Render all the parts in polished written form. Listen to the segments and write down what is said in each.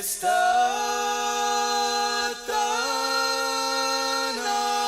está tan alta.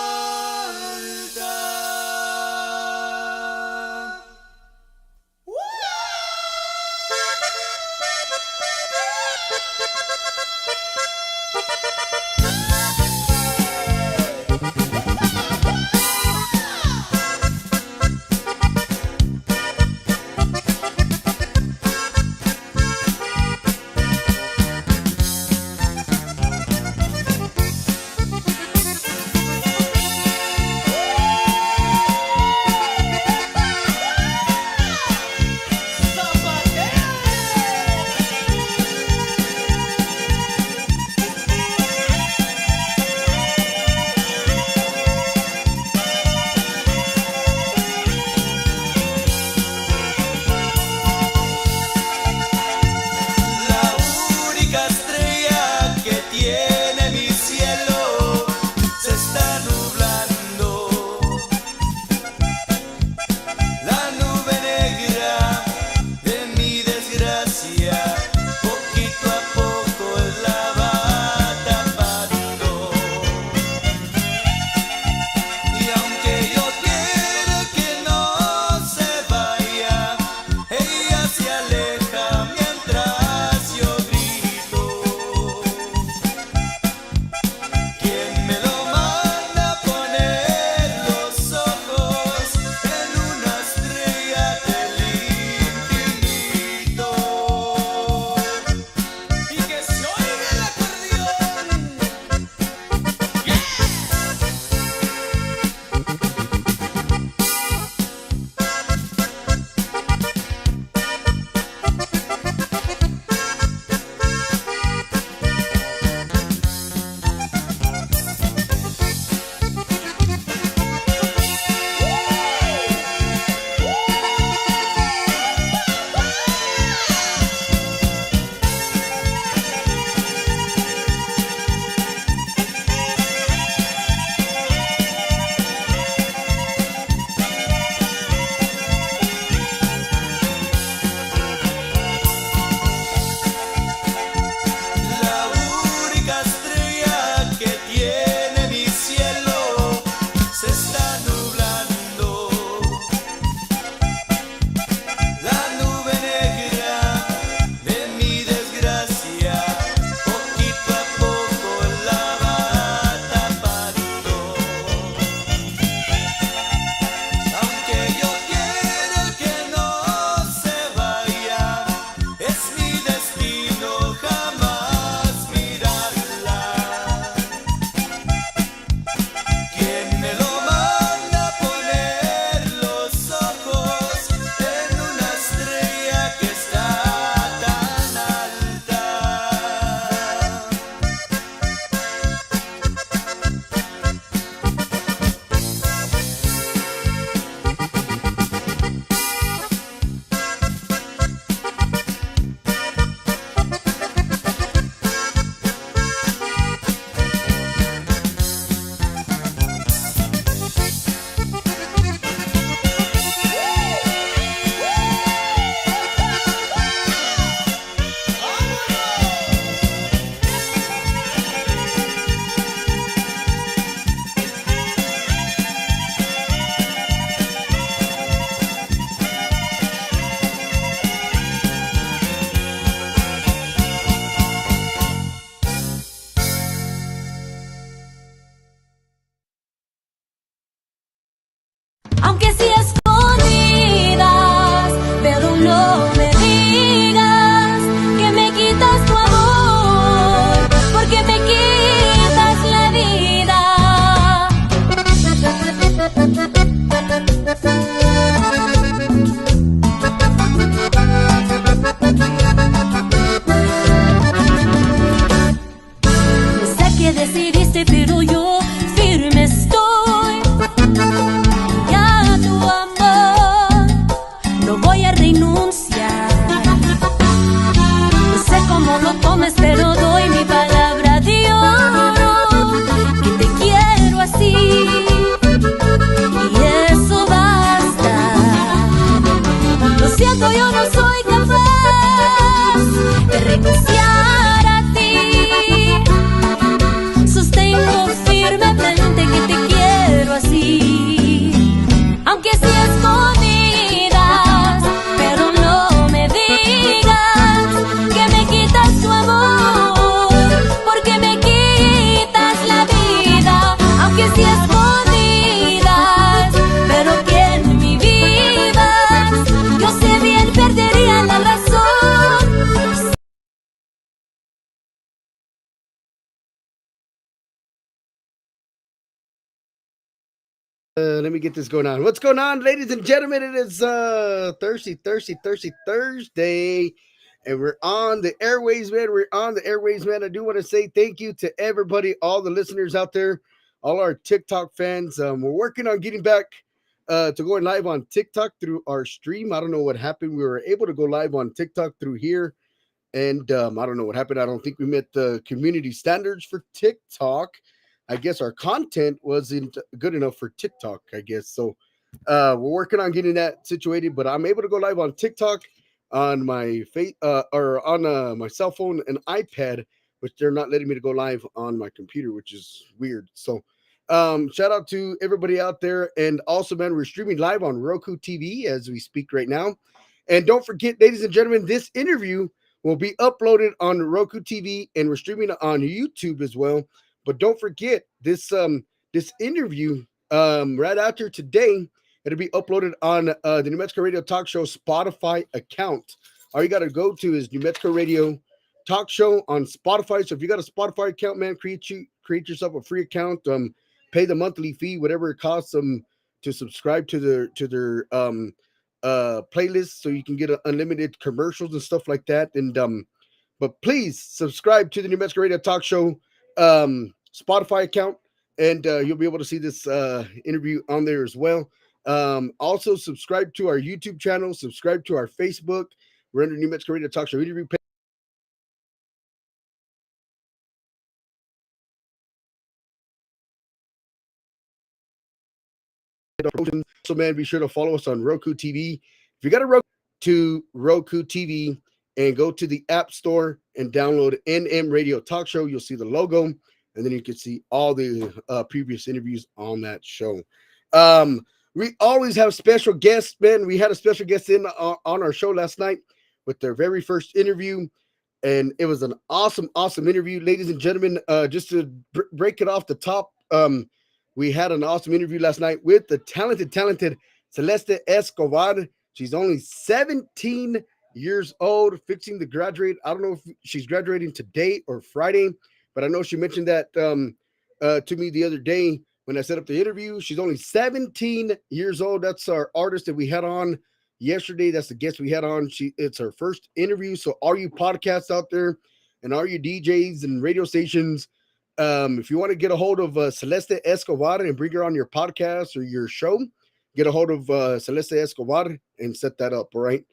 Aunque sea escondidas, pero no me digas que me quitas tu amor, porque me quitas la vida. Sé que decidiste, pero yo firme estoy. No tomes, pero doy mi palabra de oro, que te quiero así, y eso basta. Lo siento, yo no soy capaz de renunciar a ti. Let me get this going on. What's going on, ladies and gentlemen? It is Thursday, and we're on the airways, man. We're on the airways, man. I do want to say thank you to everybody, all the listeners out there, all our TikTok fans. We're working on getting back to going live on TikTok through our stream. I don't know what happened. We were able to go live on TikTok through here, and I don't know what happened. I don't think we met the community standards for TikTok. I guess our content wasn't good enough for TikTok, I guess. So we're working on getting that situated, but I'm able to go live on TikTok on my face or on my cell phone and iPad, which they're not letting me to go live on my computer, which is weird. So shout out to everybody out there. And also, man, we're streaming live on Roku TV as we speak right now. And don't forget, ladies and gentlemen, this interview will be uploaded on Roku TV, and we're streaming it on YouTube as well. But don't forget this interview right after today. It'll be uploaded on the New Mexico Radio Talk Show Spotify account. All you got to go to is New Mexico Radio Talk Show on Spotify. So if you got a Spotify account, man, create yourself a free account. Pay the monthly fee, whatever it costs them to subscribe to their playlist, so you can get unlimited commercials and stuff like that. And but please subscribe to the New Mexico Radio Talk Show Spotify account, and you'll be able to see this interview on there as well. Also, subscribe to our YouTube channel, subscribe to our Facebook. We're under New Mexico Radio Talk Show interview page. So, man, be sure to follow us on Roku TV. If you got a Roku TV and go to the App Store and download NM Radio Talk Show, you'll see the logo, and then you can see all the previous interviews on that show. We always have special guests, man. We had a special guest in on our show last night with their very first interview, and it was an awesome interview, ladies and gentlemen. Just to break it off the top, we had an awesome interview last night with the talented Celeste Escobar. She's only 17 years old, fixing to graduate. I don't know if she's graduating today or Friday, but I know she mentioned that to me the other day when I set up the interview. She's only 17 years old. That's our artist that we had on yesterday. That's the guest we had on. It's her first interview. So all you podcasts out there and all you DJs and radio stations, if you want to get a hold of Celeste Escobar and bring her on your podcast or your show, get a hold of Celeste Escobar and set that up. All right.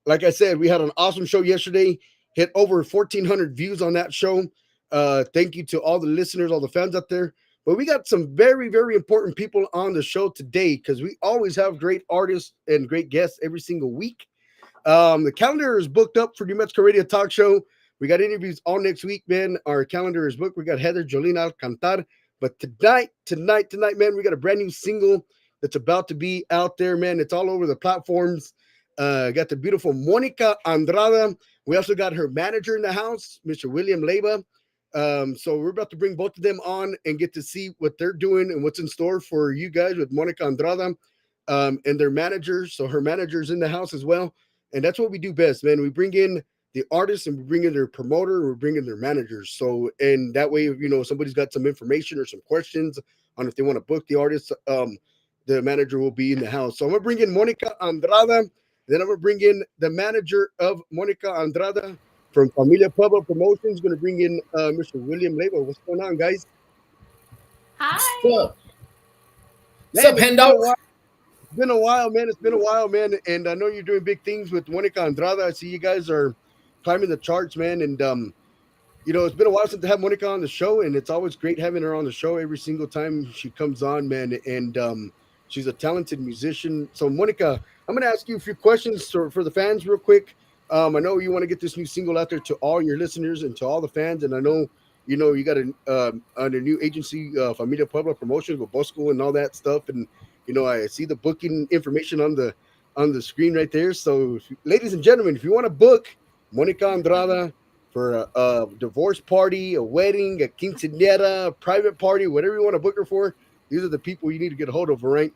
Like I said, we had an awesome show yesterday, hit over 1,400 views on that show. Thank you to all the listeners, all the fans out there. But we got some very important people on the show today, because we always have great artists and great guests every single week. The calendar is booked up for New Mexico Radio Talk Show. We got interviews all next week, man. Our calendar is booked. We got Heather Jolina Alcantar. But tonight, man, we got a brand new single that's about to be out there, man. It's all over the platforms. Got the beautiful Monica Andrada. We also got her manager in the house, Mr. William Leyva. So we're about to bring both of them on and get to see what they're doing and what's in store for you guys with Monica Andrada and their manager. So her manager's in the house as well. And that's what we do best, man. We bring in the artists and we bring in their promoter, we bring in their managers. So, and that way, somebody's got some information or some questions on if they want to book the artist, the manager will be in the house. So I'm going to bring in Monica Andrada. Then I'm going to bring in the manager of Monica Andrada from Familia Pueblo Promotions. Going to bring in Mr. William Leyva. What's going on, guys? Hi. What's up, Hendo? It's been a while, man. It's been a while, man. And I know you're doing big things with Monica Andrada. I see you guys are climbing the charts, man. And, it's been a while since I had Monica on the show, and it's always great having her on the show every single time she comes on, man. And she's a talented musician. So, Monica, I'm going to ask you a few questions for the fans real quick. I know you want to get this new single out there to all your listeners and to all the fans. And I know, you got a new agency, Familia Pueblo Promotions with Bosco and all that stuff. And, I see the booking information on the screen right there. So, ladies and gentlemen, if you want to book Monica Andrada for a divorce party, a wedding, a quinceañera, a private party, whatever you want to book her for, these are the people you need to get a hold of, all right?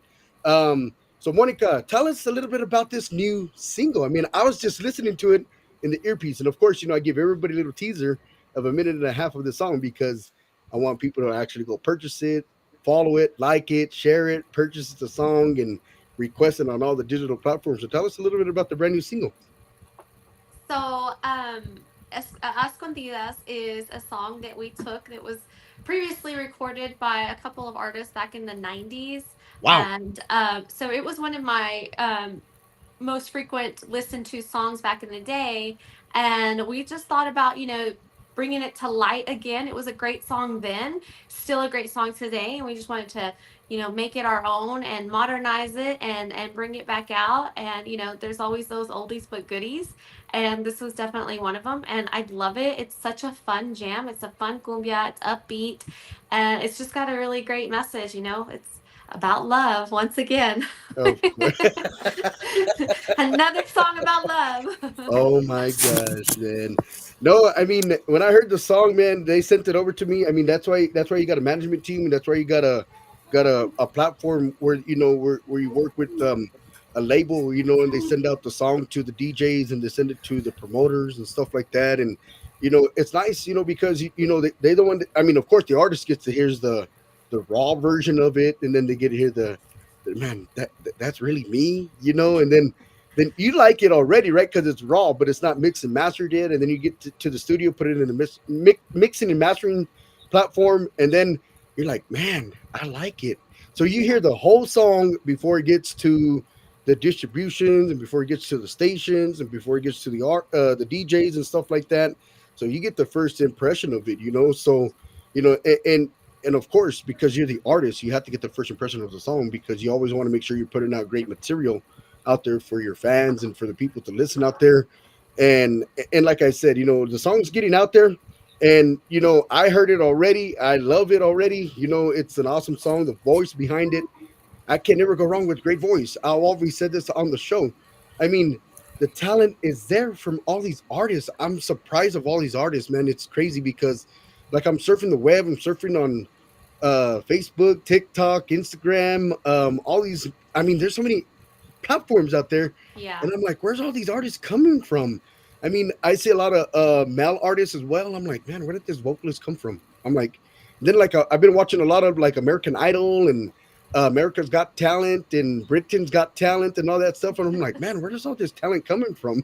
So, Monica, tell us a little bit about this new single. I mean, I was just listening to it in the earpiece. And, of course, I give everybody a little teaser of a minute and a half of the song because I want people to actually go purchase it follow it, like it, share it, purchase the song, and request it on all the digital platforms. So tell us a little bit about the brand new single. So, Escondidas is a song that we took that was previously recorded by a couple of artists back in the 90s. Wow. And so it was one of my most frequent listened to songs back in the day. And we just thought about, bringing it to light again. It was a great song then, still a great song today. And we just wanted to, make it our own and modernize it and bring it back out. And, there's always those oldies but goodies. And this was definitely one of them. And I love it. It's such a fun jam. It's a fun cumbia. It's upbeat. And it's just got a really great message, It's about love once again. Of course. Another song about love. Oh my gosh, man. No, I mean, when I heard the song, man, they sent it over to me. I mean, that's why you got a management team, and that's why you got a platform where where you work with a label, and they send out the song to the DJs and they send it to the promoters and stuff like that. And it's nice, because they the one that, I mean, of course the artist gets to hear the raw version of it, and then they get to hear man, that's really me, and then you like it already, right? Because it's raw, but it's not mixed and mastered yet. And then you get to the studio, put it in the mixing and mastering platform, and then you're like, man, I like it. So you hear the whole song before it gets to the distributions, and before it gets to the stations, and before it gets to the DJs and stuff like that. So you get the first impression of it, So and of course, because you're the artist, you have to get the first impression of the song, because you always want to make sure you're putting out great material out there for your fans and for the people to listen out there. And like I said, the song's getting out there, and I heard it already. I love it already. It's an awesome song. The voice behind it, I can never go wrong with great voice. I've always said this on the show. I mean, the talent is there from all these artists. I'm surprised of all these artists, man. It's crazy because, like, I'm surfing the web. I'm surfing on Facebook, TikTok, Instagram, all these. I mean, there's so many platforms out there, Yeah. and I'm like, where's all these artists coming from? I mean, I see a lot of male artists as well. I'm like, man, where did this vocalist come from? I'm like, then like I've been watching a lot of like American Idol and America's Got Talent and Britain's Got Talent and all that stuff, and I'm like, man, where does all this talent coming from?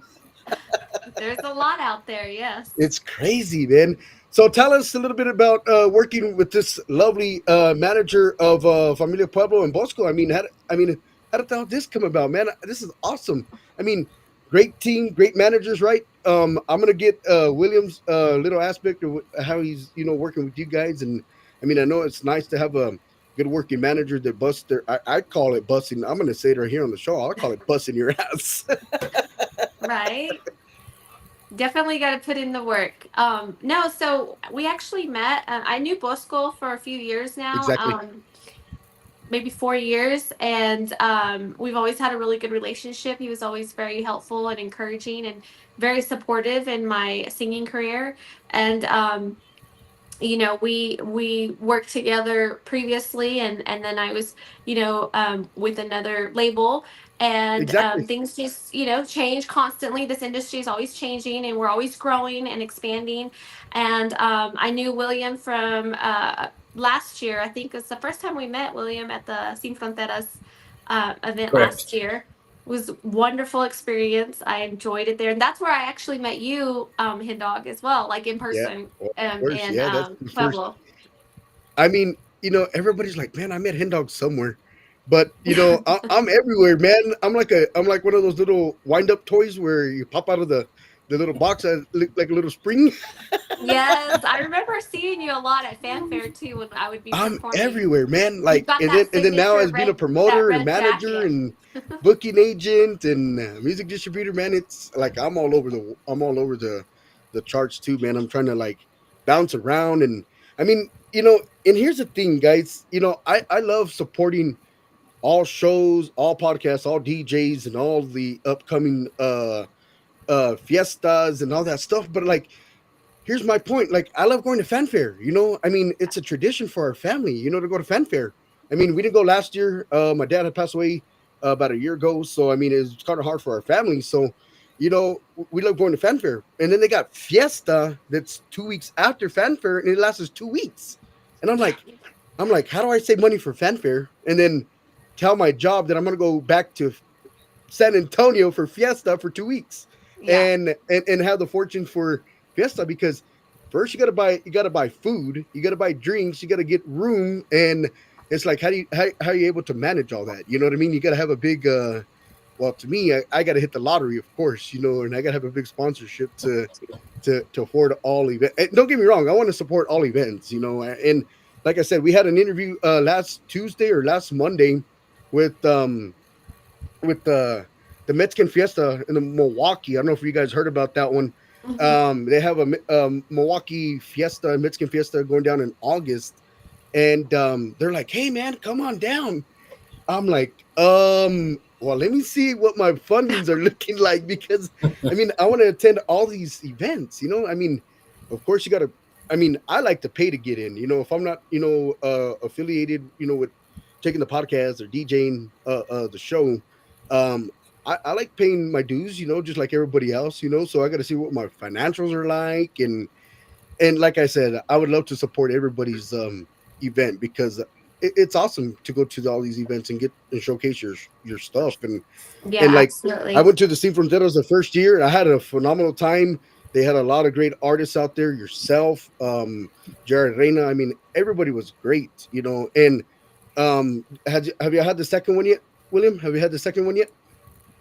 There's a lot out there, yes. It's crazy, man. So tell us a little bit about working with this lovely manager of Familia Pueblo and Bosco. How did all this come about, man? This is awesome. I mean, great team, great managers, right? I'm gonna get William's little aspect of how he's working with you guys, and I mean, I know it's nice to have a good working manager that busts their. I call it busting. I'm gonna say it right here on the show. I call it busting your ass. Right. Definitely got to put in the work. No, so we actually met. I knew Bosco for a few years now, Exactly. maybe 4 years, and we've always had a really good relationship. He was always very helpful and encouraging and very supportive in my singing career. And we worked together previously, and then I was with another label, and Exactly. things just change constantly. This industry is always changing, and we're always growing and expanding. And I knew William from last year. I think it's the first time we met William at the Sin Fronteras event Correct. last year. It was wonderful experience. I enjoyed it there, and that's where I actually met you, Hindog, as well, like in Yeah. person, Of course. in Yeah. That's the first. Pueblo. I mean, everybody's like, man, I met Hen Dog somewhere, but I'm everywhere, man. I'm like one of those little wind up toys where you pop out of the little box that look like a little spring. Yes, I remember seeing you a lot at Fanfare too when I would be I'm performing. everywhere, man. You've Like, got and then now signature as being a that promoter and red manager jacket. and booking agent and music distributor, man, it's like I'm all over the charts too, man. I'm trying to like bounce around, and I mean, and here's the thing, guys. I love supporting all shows, all podcasts, all DJs, and all the upcoming fiestas and all that stuff. But like, here's my point. Like, I love going to fanfare. I mean, it's a tradition for our family. To go to fanfare. I mean, we didn't go last year. My dad had passed away about a year ago, so I mean, it's kind of hard for our family. So, we love going to fanfare. And then they got fiesta that's 2 weeks after fanfare, and it lasts us 2 weeks. And I'm Yeah. like, I'm like, how do I save money for fanfare and then tell my job that I'm gonna go back to San Antonio for Fiesta for 2 weeks Yeah. and have the fortune for Fiesta because first you gotta buy food, you gotta buy drinks, you gotta get room, and it's like how are you able to manage all that? You know what I mean? You gotta have a big well to me I gotta hit the lottery, of course, and I gotta have a big sponsorship to afford all events. And don't get me wrong, I want to support all events, and like I said, we had an interview last Tuesday or last Monday with the Mexican Fiesta in the Milwaukee. I don't know if you guys heard about that one. Hmm. They have a Milwaukee Fiesta, Mexican Fiesta going down in August, and they're like, "Hey man, come on down." I'm like, well, let me see what my fundings are looking like because I mean, I want to attend all these events, I mean, of course you got to I mean, I like to pay to get in, if I'm not, affiliated, with taking the podcast or DJing the show. Um I like paying my dues, just like everybody else, so I got to see what my financials are like and like I said, I would love to support everybody's event because it's awesome to go to all these events and get and showcase your stuff Yeah, and like I absolutely. went to the Scene Fronteras the first year and I had a phenomenal time. They had a lot of great artists out there. Yourself, Jared Reyna. I mean, everybody was great, And have you had the second one yet, William? Have you had the second one yet?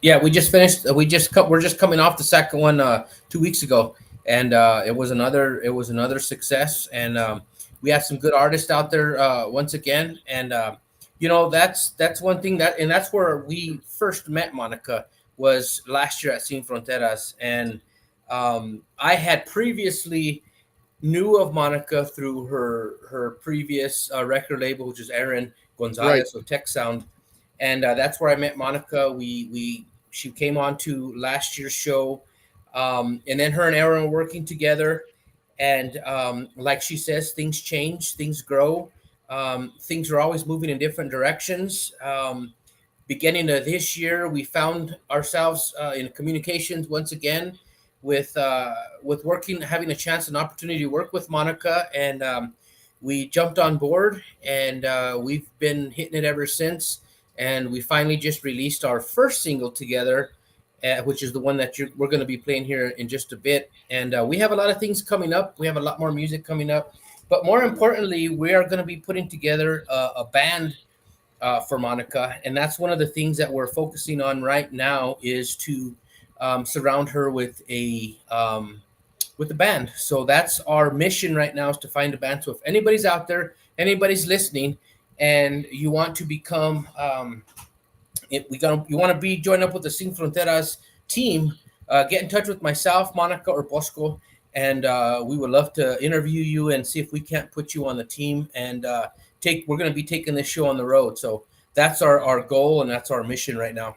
Yeah, we just finished. We're just coming off the second one 2 weeks ago, and it was another success. And we had some good artists out there once again. And that's one thing that's where we first met Monica was last year at Sin Fronteras, and I had previously knew of Monica through her previous record label, which is Aaron Right. Gonzalez of Tech Sound, and that's where I met Monica. We She came on to last year's show, and then her and Aaron were working together. And like she says, things change, things grow, things are always moving in different directions. Beginning of this year, we found ourselves in communications once again with working, having a chance and opportunity to work with Monica, and we jumped on board, and we've been hitting it ever since. And we finally just released our first single together, which is the one that we're going to be playing here in just a bit. And we have a lot of things coming up. We have a lot more music coming up, but more importantly, we are going to be putting together a band for Monica, and that's one of the things that we're focusing on right now is to surround her with a band. So that's our mission right now is to find a band. So if anybody's out there, anybody's listening, and you want to become, you want to be join up with the Sin Fronteras team, get in touch with myself, Monica, or Bosco, and we would love to interview you and see if we can't put you on the team and take. We're going to be taking this show on the road. So that's our goal and that's our mission right now.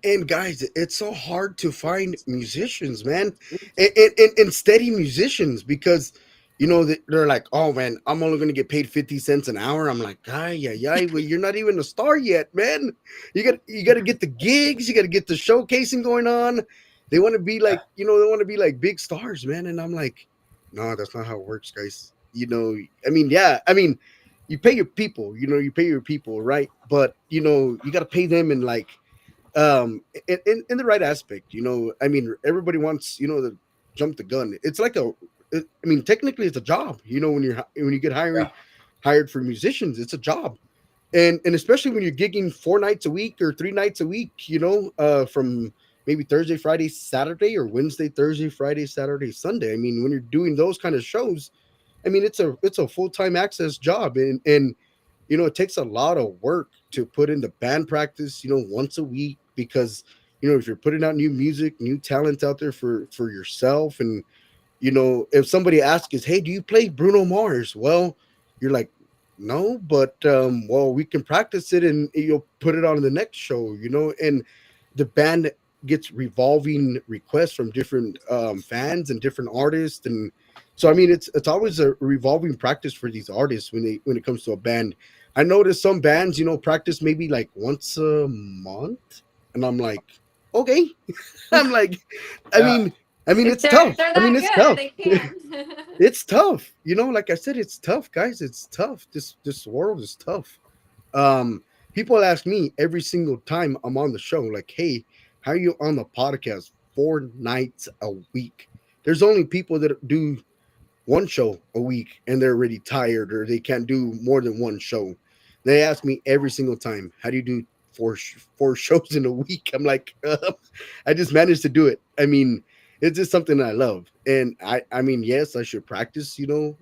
And guys, it's so hard to find musicians, man, and steady musicians because they're like, oh man, I'm only gonna get paid 50 cents an hour. I'm like, yeah, yeah, well, you're not even a star yet, man. You got to get the gigs, you got to get the showcasing going on. They want to be like, they want to be like big stars, man. And I'm like, no, that's not how it works, guys. I mean, yeah, I mean, you pay your people, right? But you got to pay them in like in the right aspect, I mean, everybody wants to jump the gun. It's like I mean, technically it's a job, when you get Yeah. hired for musicians, it's a job. And especially when you're gigging 4 nights a week or 3 nights a week, from maybe Thursday, Friday, Saturday, or Wednesday, Thursday, Friday, Saturday, Sunday. I mean, when you're doing those kind of shows, I mean, it's a full-time access job, and it takes a lot of work to put in the band practice, once a week because if you're putting out new music, new talent out there for yourself, and if somebody asks is, hey, do you play Bruno Mars? Well, you're like, no, but well, we can practice it and you'll put it on the next show, and the band gets revolving requests from different fans and different artists. And so I mean, it's always a revolving practice for these artists when it comes to a band. I noticed some bands, practice maybe like once a month, and I'm like, okay. I'm like, I Yeah. mean, I mean, If it's they're tough. they're I mean, that it's good, tough. they can. It's tough. Like I said, it's tough, guys. It's tough. This world is tough. Um, People ask me every single time I'm on the show, like, "Hey, how are you on the podcast 4 nights a week?" There's only people that do one show a week and they're already tired or they can't do more than one show. They ask me every single time, "How do you do four shows in a week?" I'm like, I just managed to do it. I mean, it's just something I love, and I mean, yes, I should practice, to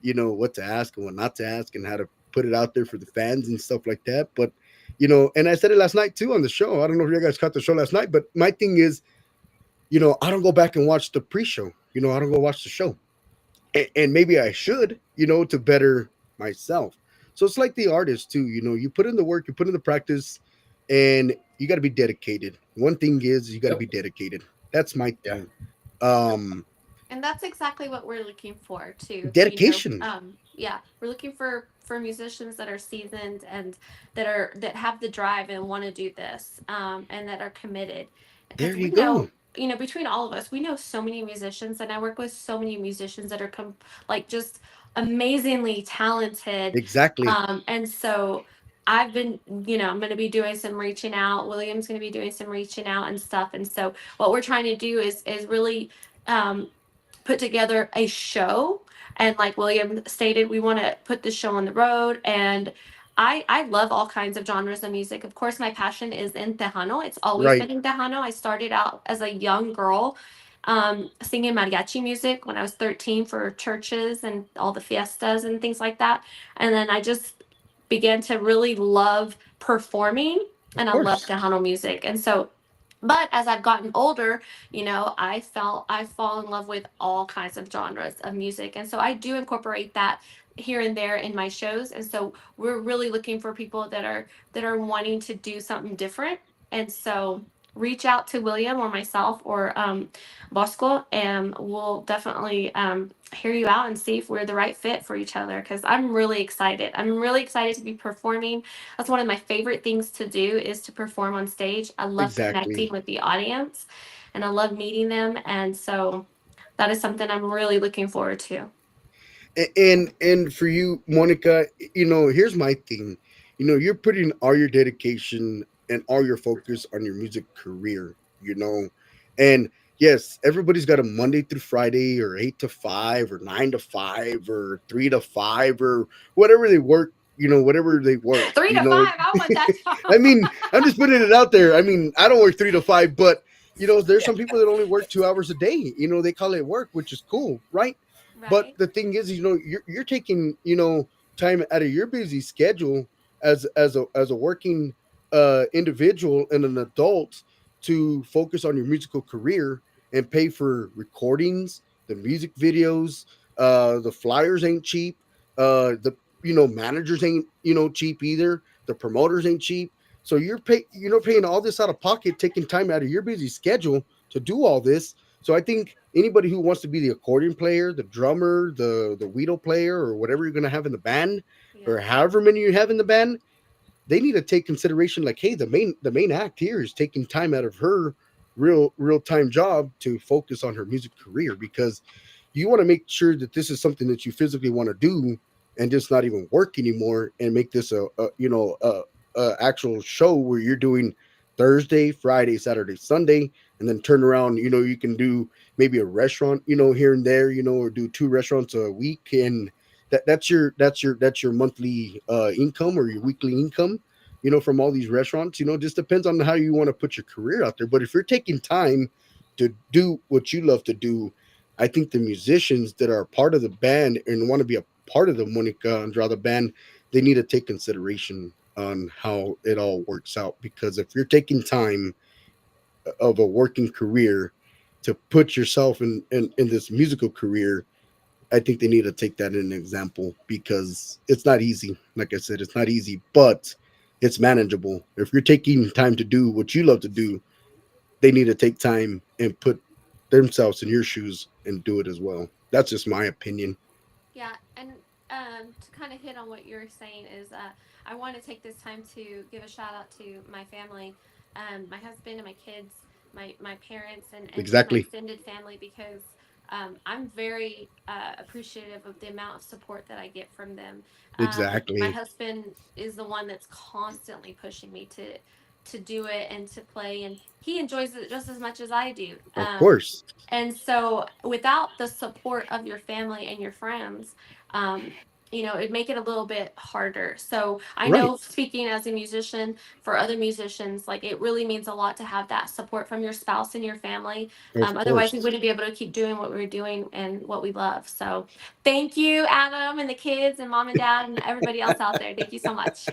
what to ask and what not to ask and how to put it out there for the fans and stuff like that. But and I said it last night too on the show. I don't know if you guys caught the show last night, but my thing is, I don't go back and watch the pre-show. I don't go watch the show, and maybe I should, to better myself. So it's like the artist too. You put in the work, you put in the practice, and you got to be dedicated. One thing is you got to Yep. be dedicated. That's my Yeah. thing. Um, And that's exactly what we're looking for too. Dedication. Yeah, we're looking for musicians that are seasoned and that have the drive and want to do this, and that are committed. There Because you go. between all of us, we know so many musicians, and I work with so many musicians that are like just amazingly talented. Exactly. And so I've been, I'm going to be doing some reaching out. William's going to be doing some reaching out and stuff. And so what we're trying to do is really um, put together a show. And like William stated, we want to put this show on the road. And I love all kinds of genres of music. Of course, my passion is in Tejano. It's always Right. been in Tejano. I started out as a young girl singing mariachi music when I was 13 for churches and all the fiestas and things like that. And then I just began to really love performing, Of and I love course. Tejano music. And so, but as I've gotten older, I fall in love with all kinds of genres of music. And so I do incorporate that here and there in my shows. And so we're really looking for people that are wanting to do something different. And so reach out to William or myself or Bosco, and we'll definitely hear you out and see if we're the right fit for each other. Because I'm really excited. I'm really excited to be performing. That's one of my favorite things to do is to perform on stage. I love connecting Exactly. with the audience, and I love meeting them. And so that is something I'm really looking forward to. And for you, Monica, here's my thing. You're putting all your dedication and all your focus on your music career. And yes, everybody's got a Monday through Friday or 8 to 5 or 9 to 5 or 3 to 5 or whatever they work. Whatever they work. 3 to 5. I want that I job. mean, I'm just putting it out there. I mean, I don't work 3 to 5, but there's some people that only work 2 hours a day. They call it work, which is cool, right? But Right. the thing is, you're taking time out of your busy schedule as a working individual and an adult to focus on your musical career and pay for recordings, the music videos, the flyers ain't cheap, the managers ain't cheap either, the promoters ain't cheap. So paying all this out of pocket, taking time out of your busy schedule to do all this. So I think anybody who wants to be the accordion player, the drummer, the weedle player, or whatever you're going to have in the band, Yeah. or however many you have in the band, they need to take consideration like, hey, the main act here is taking time out of her real time job to focus on her music career, because you want to make sure that this is something that you physically want to do and just not even work anymore, and make this a actual show where you're doing Thursday, Friday, Saturday, Sunday, and then turn around. You can do maybe a restaurant, here and there, or do 2 restaurants a week, and that's your monthly income or your weekly income, from all these restaurants. Just depends on how you want to put your career out there. But if you're taking time to do what you love to do, I think the musicians that are part of the band and want to be a part of the Monica Andrada band, they need to take consideration on how it all works out. Because if you're taking time of a working career to put yourself in this musical career, I think they need to take that in an example, because it's not easy. Like I said, it's not easy, but it's manageable. If you're taking time to do what you love to do, they need to take time and put themselves in your shoes and do it as well. That's just my opinion. Yeah, and to kind of hit on what you're saying is, I want to take this time to give a shout out to my family, my husband and my kids. my parents and just my Exactly. extended family, because I'm very appreciative of the amount of support that I get from them. My Exactly. husband is the one that's constantly pushing me to do it and to play, and he enjoys it just as much as I do. Of course. And so, without the support of your family and your friends, um, it'd make it a little bit harder. So, I Right. know, speaking as a musician, for other musicians, like, it really means a lot to have that support from your spouse and your family. Of Otherwise, we course. wouldn't be able to keep doing what we're doing and what we love. So, thank you, Adam, and the kids, and mom and dad, and everybody else out there. Thank you so much.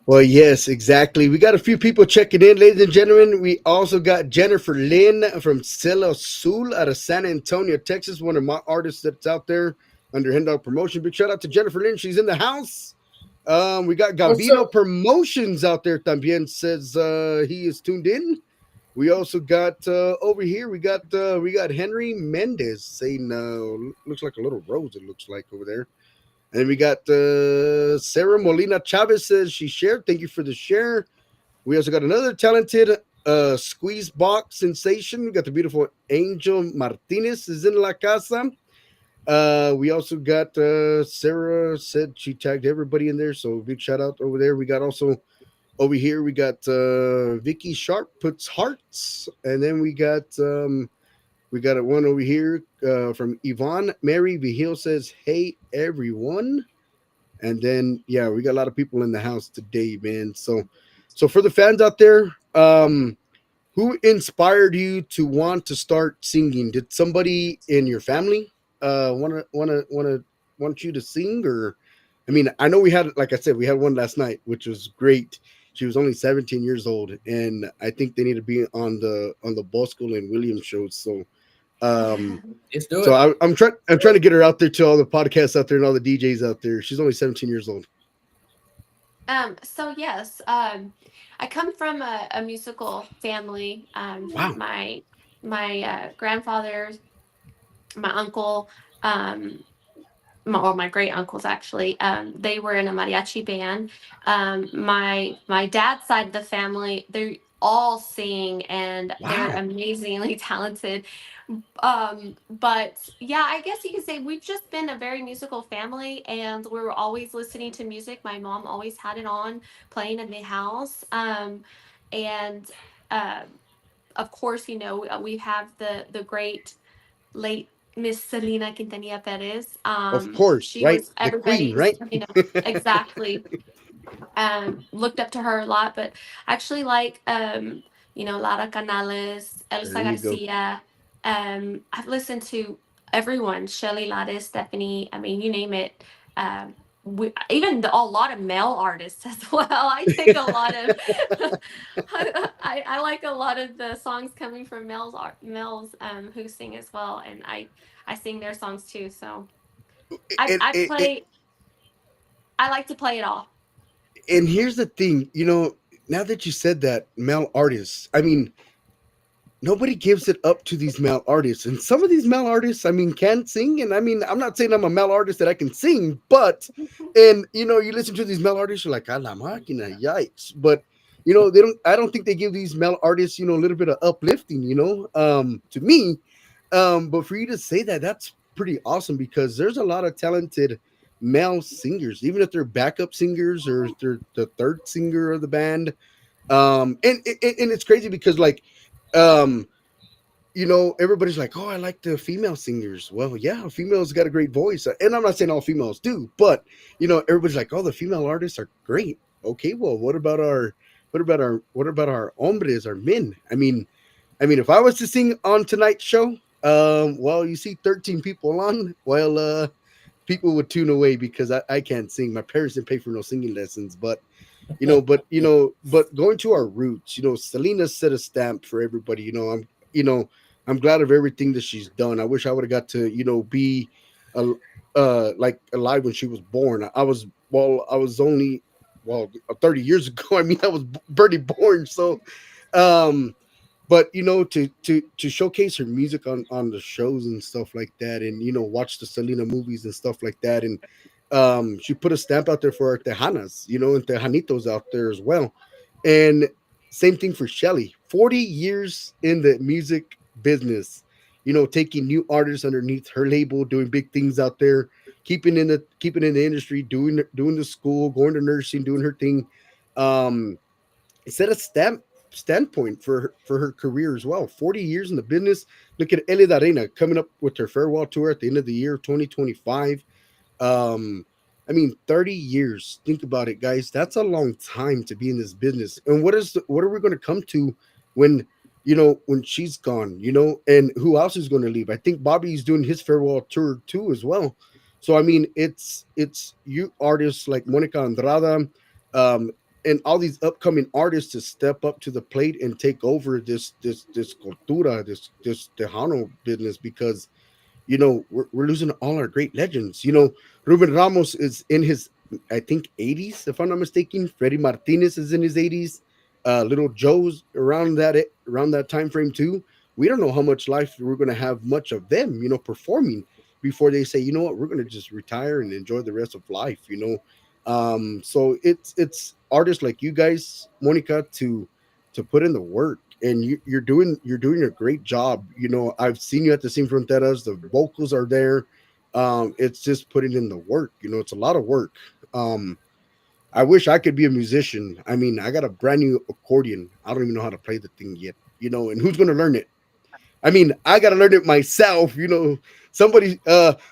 Well, yes, exactly. We got a few people checking in, ladies and gentlemen. We also got Jennifer Lynn from Cielo Sul out of San Antonio, Texas, one of my artists that's out there under Hen Dog Promotion. Big shout out to Jennifer Lynn. She's in the house. We got What's Gambino up? Promotions out there también says he is tuned in. We also got over here. We got Henry Mendez saying looks like a little rose. It looks like over there. And then we got Sarah Molina Chavez says she shared. Thank you for the share. We also got another talented squeeze box sensation. We got the beautiful Angel Martinez is in la casa. We also got Sarah said she tagged everybody in there, so big shout out over there. We got also over here we got Vicky Sharp puts hearts, and then we got one over here from Yvonne Mary Vigil says, "Hey everyone." And then yeah, we got a lot of people in the house today, man. So for the fans out there, who inspired you to want to start singing? Did somebody in your family want you to sing? Or I mean, I know we had, like I said, we had one last night, which was great. She was only 17 years old, and I think they need to be on the Bosco and Williams shows. Um, Let's do so it. I'm trying to get her out there to all the podcasts out there and all the DJs out there. She's only 17 years old. So yes, I come from a musical family. Wow. My grandfather, my uncle, um, my great uncles actually, they were in a mariachi band. My dad's side of the family, they all sing and they're Wow. amazingly talented. But yeah, I guess you could say we've just been a very musical family, and we were always listening to music. My mom always had it on playing in the house. And uh, of course, we have the great late Miss Selena Quintanilla Perez. Of course, She right? was The queen, everybody's, right? exactly, looked up to her a lot, but actually like Lara Canales, There Elsa you go. Garcia. I've listened to everyone, Shelly Lares, Stephanie. I mean, you name it. Even a lot of male artists as well. I think a lot of I like a lot of the songs coming from males who sing as well, and I sing their songs too. So I and, I and, and play I like to play it all. and here's the thing, now that you said that, male artists, I mean, nobody gives it up to these male artists. And some of these male artists, I mean, can sing. And I mean, I'm not saying I'm a male artist that I can sing, but, and, you listen to these male artists, you're like, a la máquina, yikes. But, I don't think they give these male artists, a little bit of uplifting, to me. But for you to say that, that's pretty awesome because there's a lot of talented male singers, even if they're backup singers or if they're the third singer of the band. And it's crazy because like, um, everybody's like, "Oh, I like the female singers." Well, yeah, females got a great voice, and I'm not saying all females do, but everybody's like, "Oh, the female artists are great." Okay, well, what about our hombres, our men? I mean, if I was to sing on tonight's show, well, you see 13 people on, well, people would tune away because I can't sing. My parents didn't pay for no singing lessons, but going to our roots, Selena set a stamp for everybody. I'm glad of everything that she's done. I wish I would have got to, be a, like alive when she was born. I was only, 30 years ago. I mean, I was barely born. So, um, but to showcase her music on the shows and stuff like that, and watch the Selena movies and stuff like that, and she put a stamp out there for our Tejanas, and Tejanitos out there as well. And same thing for Shelly, 40 years in the music business, taking new artists underneath her label, doing big things out there, keeping in the industry, doing the school, going to nursing, doing her thing. Um, set a standpoint for her career as well. 40 years in the business. Look at Elida Arena coming up with her farewell tour at the end of the year, 2025. Um, I mean, 30 years. Think about it, guys. That's a long time to be in this business. And what are we going to come to when when she's gone? And who else is going to leave? I think Bobby's doing his farewell tour too as well. So I mean, it's you artists like Monica Andrada, um, and all these upcoming artists to step up to the plate and take over this cultura, this Tejano business, because we're losing all our great legends. Ruben Ramos is in his, I think, 80s, if I'm not mistaken. Freddie Martinez is in his 80s. Little Joe's around that time frame too. We don't know how much life we're going to have much of them, performing before they say, you know what, we're going to just retire and enjoy the rest of life. So it's artists like you guys, Monica, to put in the work, and you're doing a great job. I've seen you at the Sin Fronteras. The vocals are there. It's just putting in the work. It's a lot of work. um I wish I could be a musician. I mean, I got a brand new accordion. I don't even know how to play the thing yet. And who's going to learn it? I mean, I got to learn it myself. Somebody,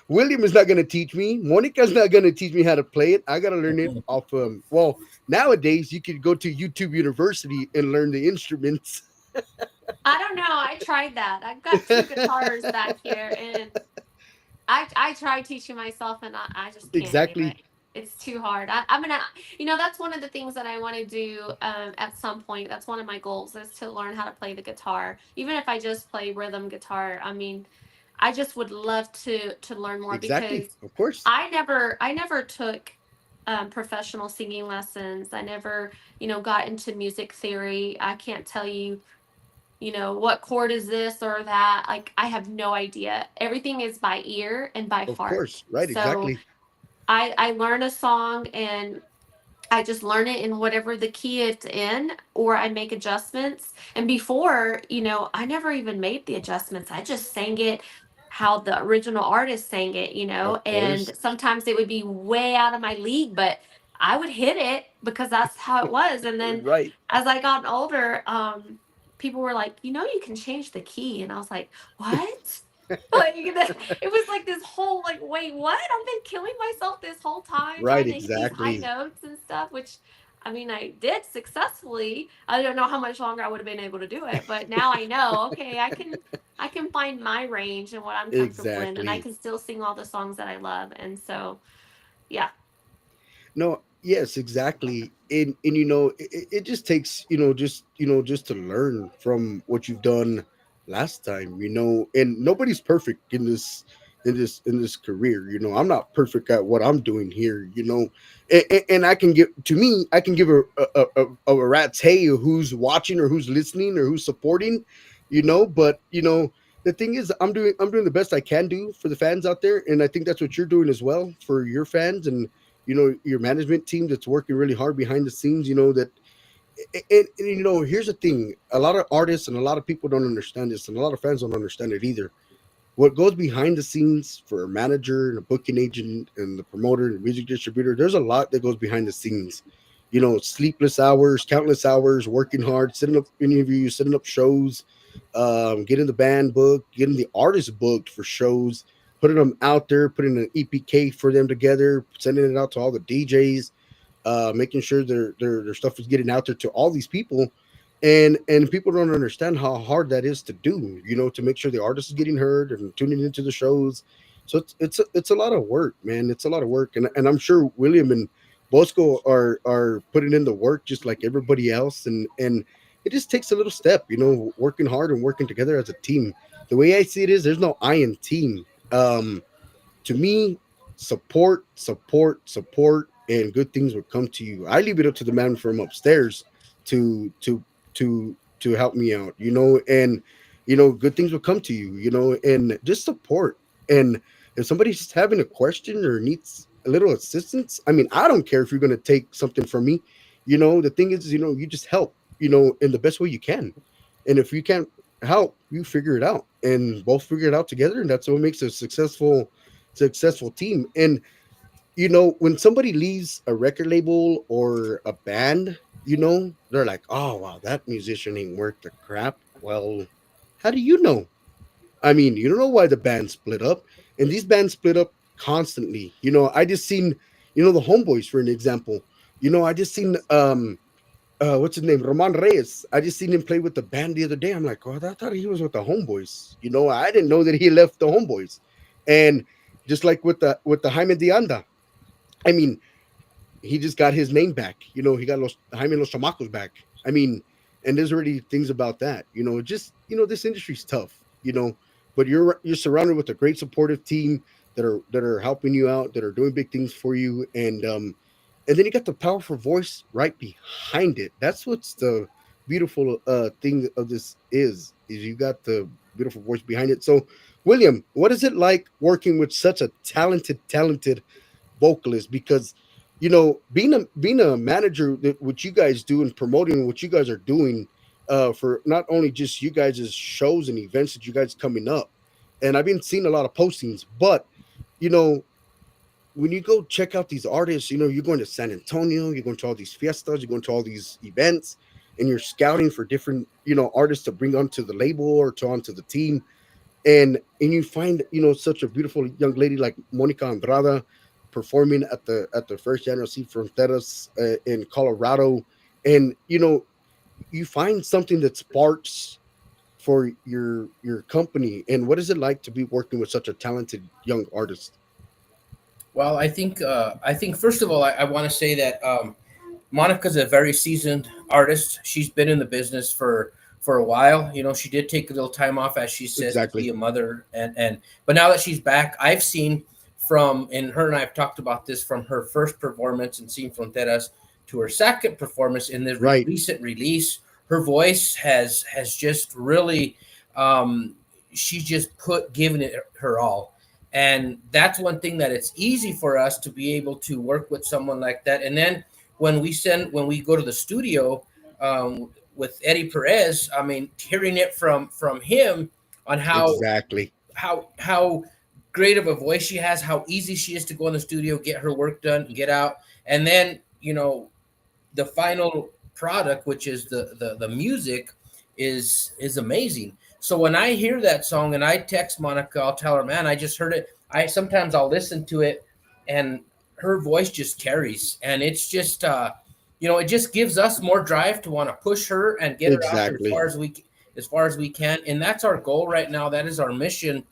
William is not going to teach me. Monica's not going to teach me how to play it. I got to learn it off. Well, nowadays you could go to YouTube University and learn the instruments. I don't know. I tried that. I've got two guitars back here, and I tried teaching myself, and I just can't do it. Exactly. It's too hard. I'm gonna, that's one of the things that I want to do at some point. That's one of my goals is to learn how to play the guitar, even if I just play rhythm guitar. I mean, I just would love to learn more Exactly. because Of course. I never took professional singing lessons. I never got into music theory. I can't tell you what chord is this or that. Like, I have no idea. Everything is by ear and by Of heart. course. Right. So Exactly. I learn a song and I just learn it in whatever the key it's in, or I make adjustments. And before, I never even made the adjustments. I just sang it how the original artist sang it, Of and course. sometimes it would be way out of my league, but I would hit it because that's how it was. And then Right. as I got older, people were like, you can change the key. And I was like, what? Like, it was like this whole like, wait, what? I've been killing myself this whole time Right. trying to hit these high Exactly. notes and stuff, which I mean I did successfully. I don't know how much longer I would have been able to do it, but now I know, okay, I can find my range and what I'm comfortable in, and I Exactly. can still sing all the songs that I love. And so yeah. No, yes, exactly. And it just takes, just to learn from what you've done last time, and nobody's perfect in this career. I'm not perfect at what I'm doing here, and I can give to me, I can give a rat's hey who's watching or who's listening or who's supporting, but the thing is, I'm doing the best I can do for the fans out there, and I think that's what you're doing as well for your fans, and your management team that's working really hard behind the scenes. That and here's the thing: a lot of artists and a lot of people don't understand this, and a lot of fans don't understand it either. What goes behind the scenes for a manager and a booking agent and the promoter and the music distributor, there's a lot that goes behind the scenes. Sleepless hours, countless hours, working hard, setting up interviews, setting up shows, getting the band booked, getting the artist booked for shows, putting them out there, putting an EPK for them together, sending it out to all the DJs, making sure their stuff is getting out there to all these people, and people don't understand how hard that is to do. To make sure the artist is getting heard and tuning into the shows. So it's a lot of work, man. It's a lot of work, and I'm sure William and Bosco are putting in the work just like everybody else, and it just takes a little step, working hard and working together as a team. The way I see it is, there's no I in team. To me, support, support, support, and good things will come to you. I leave it up to the man from upstairs to to to help me out, and good things will come to you, and just support. And if somebody's having a question or needs a little assistance, I mean, I don't care if you're going to take something from me. The thing is, you just help, in the best way you can. And if you can't help, you figure it out, and both figure it out together, and that's what makes a successful team. And when somebody leaves a record label or a band, they're like, oh wow, that musician ain't worth the crap. Well, how do you know? I mean, you don't know why the band split up, and these bands split up constantly. I just seen, the Homeboys for an example. I just seen what's his name, Roman Reyes. I just seen him play with the band the other day. I'm like, oh, I thought he was with the Homeboys. I didn't know that he left the Homeboys. And just like with the Jaime Dianda, I mean, he just got his name back. He got Jaime Los Chamacos back. I mean, and there's already things about that. Just this industry's tough. But you're surrounded with a great supportive team that are helping you out, that are doing big things for you, and then you got the powerful voice right behind it. That's what's the beautiful thing of this is you got the beautiful voice behind it. So, William, what is it like working with such a talented vocalist? Because being a manager, that what you guys do and promoting what you guys are doing for not only just you guys' shows and events that you guys coming up, and I've been seeing a lot of postings, but you know when you go check out these artists, you're going to San Antonio, you're going to all these fiestas, you're going to all these events, and you're scouting for different artists to bring onto the label or to onto the team, and you find such a beautiful young lady like Monica Andrada performing at the first annual C Fronteras in Colorado, and you find something that sparks for your company. And what is it like to be working with such a talented young artist? Well, I think first of all, I want to say that Monica's a very seasoned artist. She's been in the business for a while. She did take a little time off, as she says, to be Exactly. a mother, and but now that she's back, I've seen and her and I have talked about this, from her first performance in Sin Fronteras to her second performance in the Right. recent release. Her voice has just really, she's just given it her all, and that's one thing that it's easy for us to be able to work with someone like that. And then when we go to the studio with Eddie Perez, I mean, hearing it from him on Exactly. how great of a voice she has, how easy she is to go in the studio, get her work done, and get out, and then the final product, which is the music, is amazing. So when I hear that song and I text Monica, I'll tell her, man, I just heard it. I'll listen to it, and her voice just carries, and it's just it just gives us more drive to want to push her and get her out there Exactly. as far as we can. And that's our goal right now. That is our mission,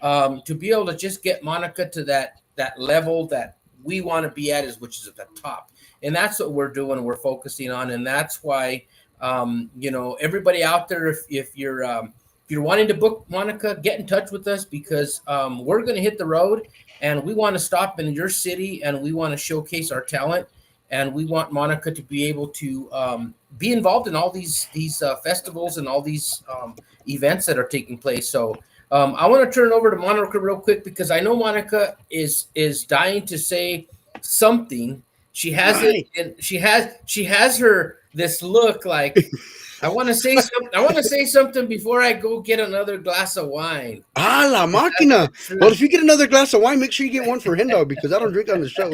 to be able to just get Monica to that level that we want to be at, which is at the top. And that's what we're doing. We're focusing on, and that's why everybody out there, if you're wanting to book Monica, get in touch with us, because we're going to hit the road, and we want to stop in your city, and we want to showcase our talent, and we want Monica to be able to be involved in all these festivals and all these events that are taking place. So I want to turn it over to Monica real quick, because I know Monica is dying to say something. She has it, Right. and she has her this look like, I want to say something. I want to say something before I go get another glass of wine. Ah, la Is that máquina. Well, true? if you get another glass of wine, make sure you get one for Hendo because I don't drink on the show.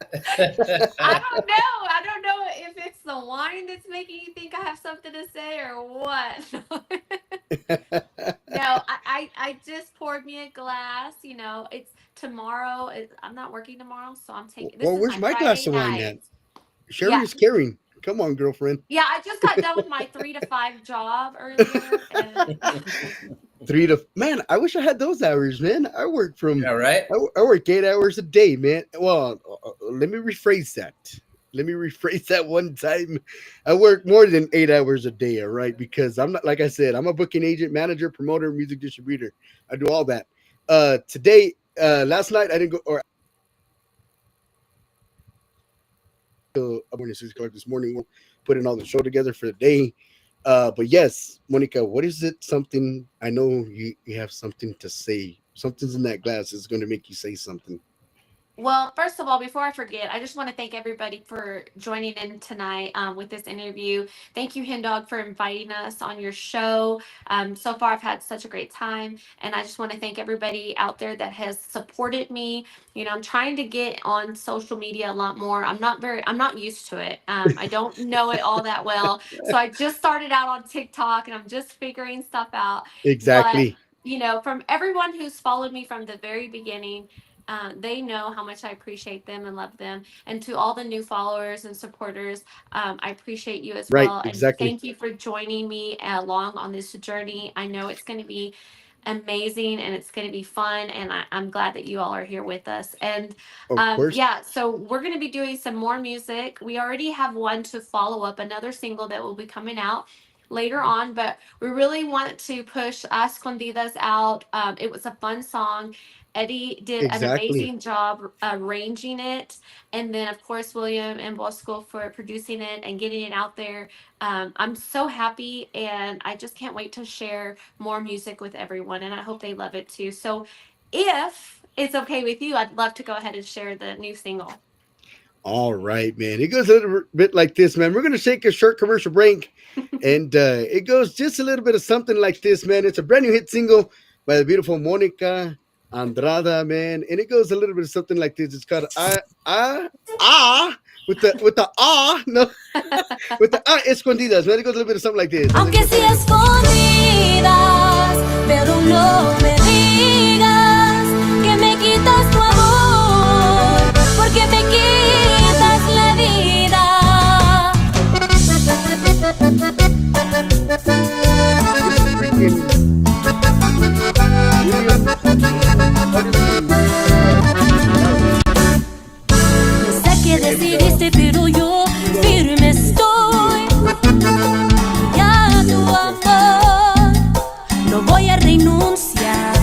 I don't know. I don't know if it's the wine that's making you think I have something to say or what. No, I just poured me a glass. It's tomorrow. I'm not working tomorrow, so I'm taking. This Well, is where's my my glass Friday of wine night. at? Yeah, Sharing is caring. Come on, girlfriend. yeah. I just got done with my 3 to 5 job earlier, and Three to man. I wish I had those hours, man. I work from. All right. I work 8 hours a day, man. Well, let me rephrase that. Let me rephrase that one time. I work more than 8 hours a day, all right? Because I'm not, like I said, I'm a booking agent, manager, promoter, music distributor. I do all that. Today, last night, I didn't go, or morning 6 o'clock this morning, we're putting all the show together for the day. But yes, Monica, what is it? Something I know you have something to say. Something's in that glass is going to make you say something. Well, first of all, before I forget, I just want to thank everybody for joining in tonight with this interview. Thank you, Hendog, for inviting us on your show. So far, I've had such a great time, and I just want to thank everybody out there that has supported me. You know, I'm trying to get on social media a lot more. I'm not used to it. I don't know it all that well. So I just started out on TikTok, and I'm just figuring stuff out. But Exactly. from everyone who's followed me from the very beginning, they know how much I appreciate them and love them. And to all the new followers and supporters, I appreciate you as Right. well. And Exactly. thank you for joining me along on this journey. I know it's going to be amazing and it's going to be fun. And I'm glad that you all are here with us. And Of course. yeah, so we're going to be doing some more music. We already have one to follow up, another single that will be coming out later on, but we really want to push Escondidas out. It was a fun song. Eddie did an Exactly. amazing job arranging it. And then, of course, William and Bosco for producing it and getting it out there. I'm so happy, and I just can't wait to share more music with everyone. And I hope they love it too. So, if it's okay with you, I'd love to go ahead and share the new single. All right, man. It goes a little bit like this, man. We're going to take a short commercial break. And it goes just a little bit of something like this, man. It's a brand new hit single by the beautiful Monica Andrada, man. And it goes a little bit of something like this. It's called with the no, with the Escondidas, man. It goes a little bit of something like this. Aunque sea escondidas, pero no me digas que me quitas tu amor, porque me quitas la vida. No sé qué decidiste, pero yo firme estoy. Ya a tu amor no voy a renunciar.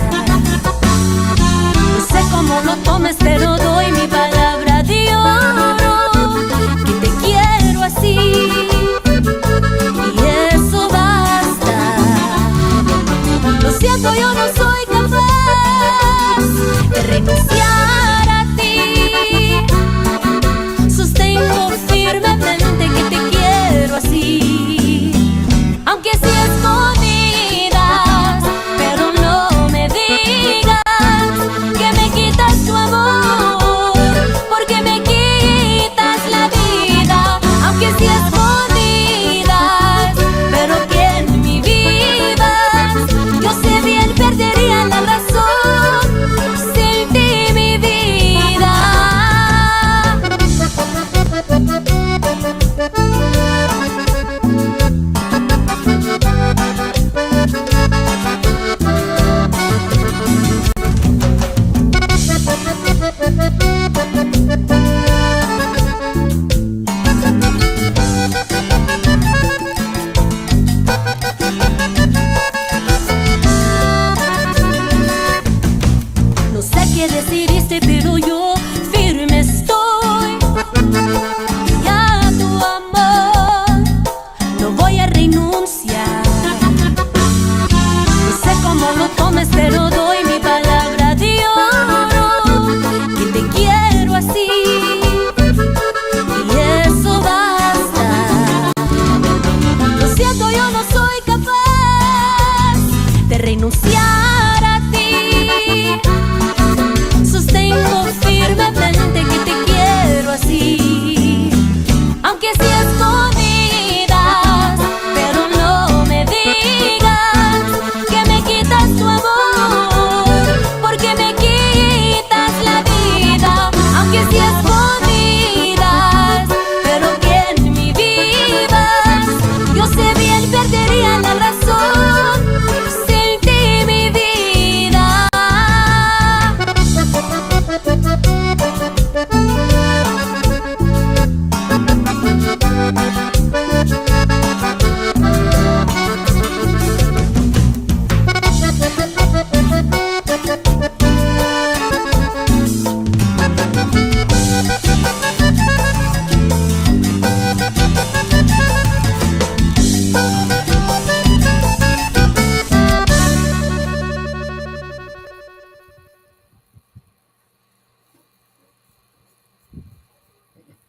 No sé cómo lo tomes, pero doy mi palabra de oro, que te quiero así. Y eso basta. Lo siento, yo no soy capaz de renunciar a ti. Sostengo firmemente que te quiero así. Aunque sea escondidas, pero no me digas que me quitas tu amor, porque me quitas la vida. Aunque sea escondidas, pero que en mi vivas, yo sé bien perdería la razón sin ti, mi vida. No sé qué decidiste, pero yo firme estoy. Ya a tu amor no voy a renunciar. No sé cómo lo tomes, pero doy mi palabra de oro, que te quiero así. Y eso basta. Lo siento, yo no soy capaz de renunciar a ti. Sostengo firmemente que te quiero así. Aunque sea escondidas, pero no me digas que me quitas tu amor, porque me quitas la vida. Aunque sea escondidas, pero que en mi vivas, yo sé bien perdería la razón sin ti, mi vida.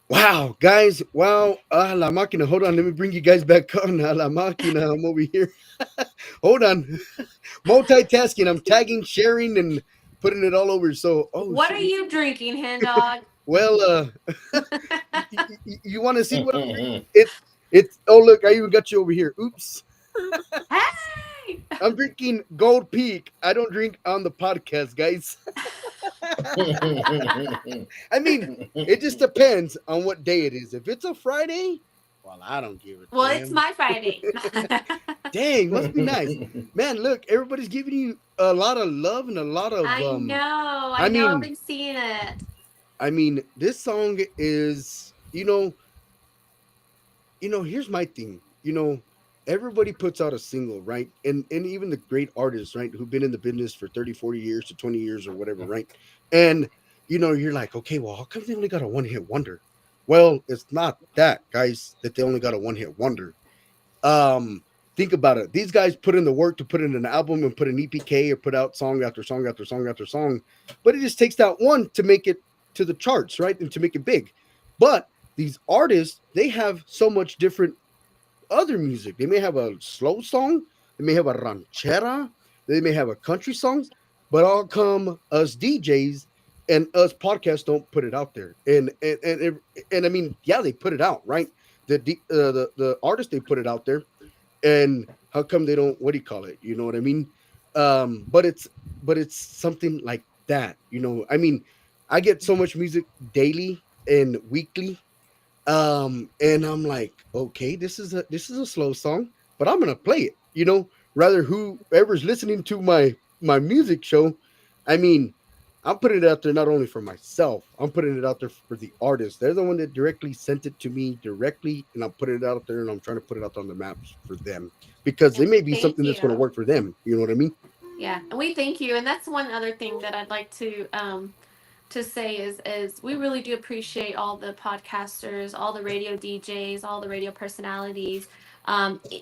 Wow, guys. Wow. La máquina. Hold on. Let me bring you guys back on. La máquina. I'm over here. Hold on. Multitasking. I'm tagging, sharing, and putting it all over. So, oh, What are shoot. you drinking, hen dog? Well, you want to see what I'm drinking? It's, oh, look, I even got you over here. Oops. Hey! I'm drinking Gold Peak. I don't drink on the podcast, guys. I mean, it just depends on what day it is. If it's a Friday, well, I don't give a Well, it's damn. my Friday. Dang, must be nice. Man, look, everybody's giving you a lot of love and a lot of I know. I I know. I've mean, been seeing it. this song is, here's my thing. Everybody puts out a single, right? And even the great artists, right, who've been in the business for 30, 40 years to 20 years or whatever, right? And you're like, okay, well, how come they only got a one-hit wonder? Well, it's not that, guys, that they only got a one-hit wonder. Um, think about it. These guys put in the work to put in an album and put an EPK or put out song after song after song after song, but it just takes that one to make it to the charts, right? And to make it big. But these artists, they have so much different other music. They may have a slow song, they may have a ranchera, they may have a country songs, but all come us DJs and us podcasts don't put it out there. And I mean, yeah, they put it out, right? The artists, they put it out there, and how come they don't? What do you call it? You know what I mean? But it's something like that. I mean, I get so much music daily and weekly, and I'm like, okay, this is a slow song, but I'm gonna play it. Rather whoever's listening to my music show. I mean, I'm putting it out there not only for myself, I'm putting it out there for the artist. They're the one that directly sent it to me directly, and I'm putting it out there, and I'm trying to put it out on the maps for them because And it may be thank something that's going to you. work for them. You know what I mean? Yeah, and we thank you. And that's one other thing that I'd like to say is we really do appreciate all the podcasters, all the radio DJs, all the radio personalities,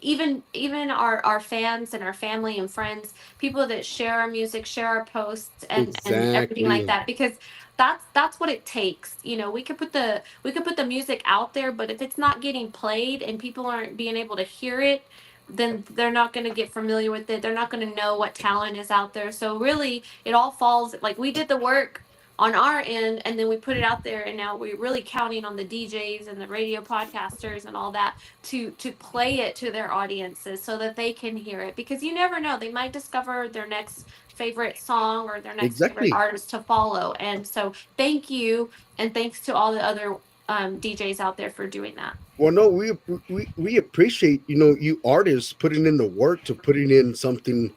even our fans and our family and friends, people that share our music, share our posts, and everything like Exactly. that, because that's what it takes. We could put the music out there, but if it's not getting played and people aren't being able to hear it, then they're not going to get familiar with it. They're not going to know what talent is out there. So really, it all falls like we did the work on our end, and then we put it out there, and now we're really counting on the DJs and the radio podcasters and all that to play it to their audiences so that they can hear it, because you never know, they might discover their next favorite song or their next favorite Exactly. artist to follow. And so thank you, and thanks to all the other DJs out there for doing that. Well, no, we appreciate you artists putting in the work to putting in something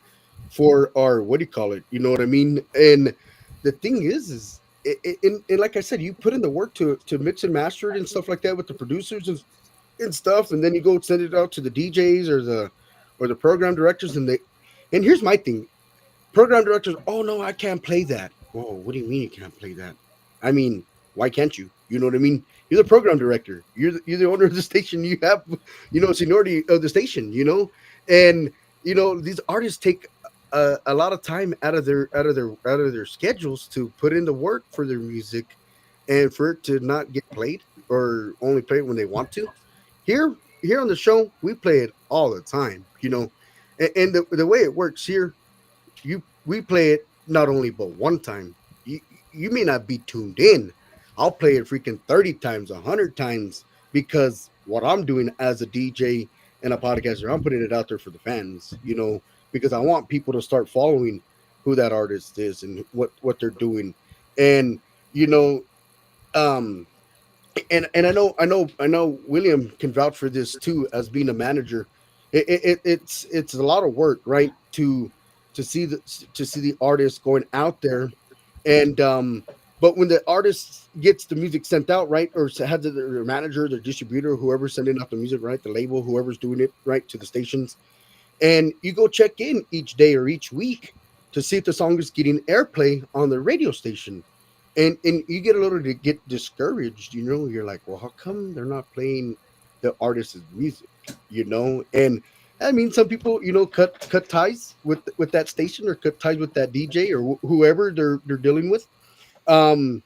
for our, what do you call it? You know what I mean? And the thing is and like I said, you put in the work to mix and master it and stuff like that with the producers and stuff, and then you go send it out to the DJs or the program directors, and here's my thing: program directors, oh no, I can't play that. Whoa, what do you mean you can't play that? I mean, why can't you? You know what I mean? You're the program director. You're the owner of the station. You have, seniority of the station. And these artists take a lot of time out of their schedules to put in the work for their music, and for it to not get played or only play it when they want to. Here, here on the show, we play it all the time. And the way it works here, we play it not only but one time. You may not be tuned in. I'll play it freaking 30 times, 100 times, because what I'm doing as a DJ and a podcaster, I'm putting it out there for the fans, because I want people to start following who that artist is and what they're doing. And you know um and I know William can vouch for this too, as being a manager. It's a lot of work, right? To see the artist going out there, and but when the artist gets the music sent out, right, or has their manager, their distributor, whoever's sending out the music, right, the label, whoever's doing it, right, to the stations, and you go check in each day or each week to see if the song is getting airplay on the radio station, and you get a little to get discouraged. You're like, well, how come they're not playing the artist's music? And I mean, some people, cut ties with that station, or cut ties with that DJ, or whoever they're dealing with. um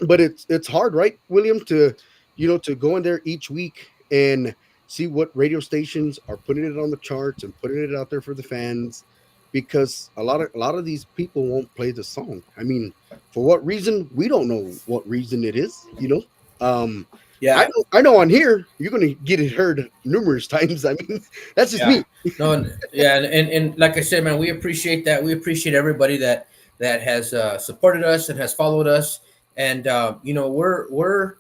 but it's hard, right, William, to to go in there each week and see what radio stations are putting it on the charts and putting it out there for the fans, because a lot of these people won't play the song. I mean, for what reason? We don't know what reason it is. Um, I Yeah, know, I know on here you're going to get it heard numerous times. I mean, that's just yeah, me. no, yeah, and like I said, man, we appreciate that. We appreciate everybody that has supported us and has followed us, and we're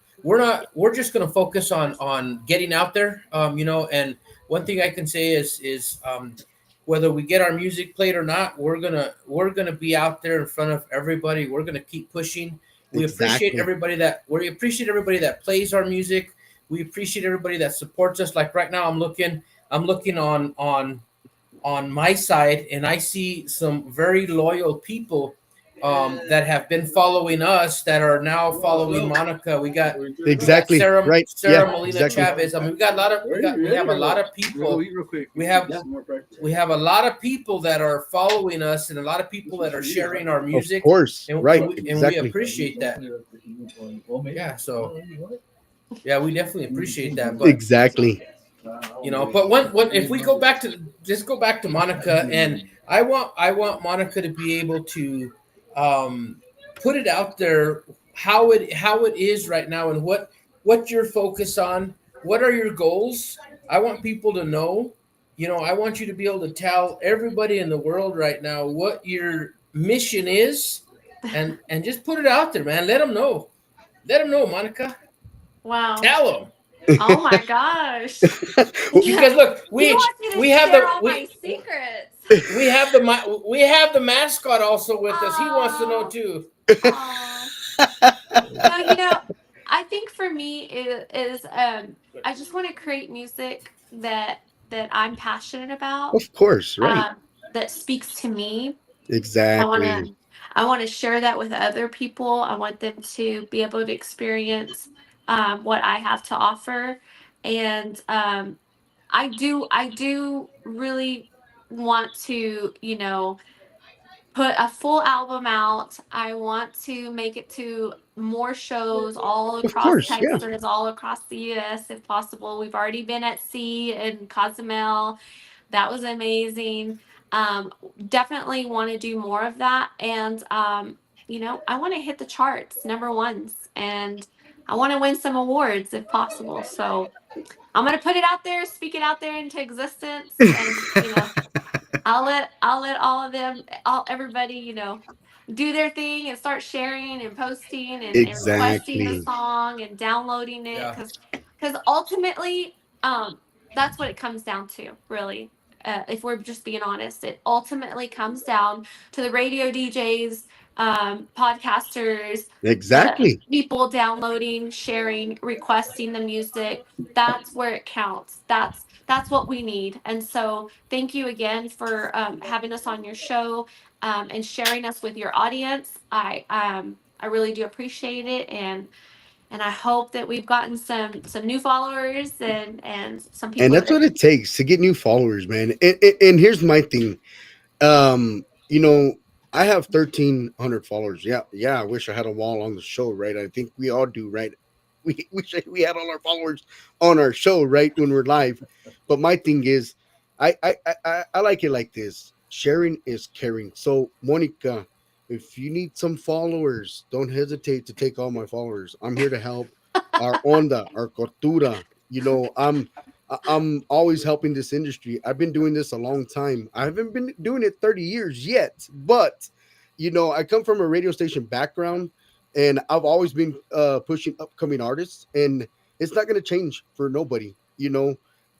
just gonna focus on getting out there, and one thing I can say is whether we get our music played or not, we're gonna be out there in front of everybody. We're gonna keep pushing. Exactly. We appreciate everybody that plays our music. We appreciate everybody that supports us. Like right now, I'm looking on my side, and I see some very loyal people that have been following us that are now following Monica. We got Exactly. Sarah Right. Yeah. Sarah Molina Exactly. Chavez. I mean, we got a lot of we have a lot of people. We have we have a lot of people that are following us, and a lot of people that are sharing our Of music, course. and, Right. and, we, and we Exactly. appreciate that. Yeah, so yeah, we definitely appreciate that. But Exactly. but when if we go back to just go back to Monica, and I want Monica to be able to um, put it out there how it is right now, and what you're focused on, what are your goals. I want people to know. I want you to be able to tell everybody in the world right now what your mission is, and just put it out there, man. Let them know, Monica. Wow. Tell them. Oh my gosh. Because Yeah. look, He we wants me to we have share the all we my secrets. we have the mascot also with us. He wants to know Oh, too. oh. No, I think for me is I just want to create music that I'm passionate about, Of course. Right. um, that speaks to me. I want to Exactly. I want to share that with other people. I want them to be able to experience what I have to offer, and I do really want to put a full album out. I want to make it to more shows all Of across course. Yeah. Texas, all across the US if possible. We've already been at sea in Cozumel. That was amazing. Um, Definitely want to do more of that. And, I want to hit the charts, number ones, and I want to win some awards if possible. So I'm going to put it out there, speak it out there into existence. And, I'll let all of them, all everybody, do their thing and start sharing and posting and requesting the Exactly. song and downloading it, Yeah, because ultimately, that's what it comes down to, really. If we're just being honest, it ultimately comes down to the radio DJs, podcasters, the Exactly. people downloading, sharing, requesting the music. That's where it counts. That's what we need. And so, thank you again for having us on your show, and sharing us with your audience. I really do appreciate it, and I hope that we've gotten some new followers and some And people that's that what it takes to get new followers, man. And here's my thing. Um, you know, I have 1,300 followers. Yeah, yeah. I wish I had a wall on the show, right? I think we all do, right? We wish we had all our followers on our show, right, when we're live. But my thing is, I like it like this. Sharing is caring. So, Monica, if you need some followers, don't hesitate to take all my followers. I'm here to help. Our onda, our cultura. I'm always helping this industry. I've been doing this a long time. I haven't been doing it 30 years yet, but I come from a radio station background, and I've always been pushing upcoming artists, and it's not going to change for nobody.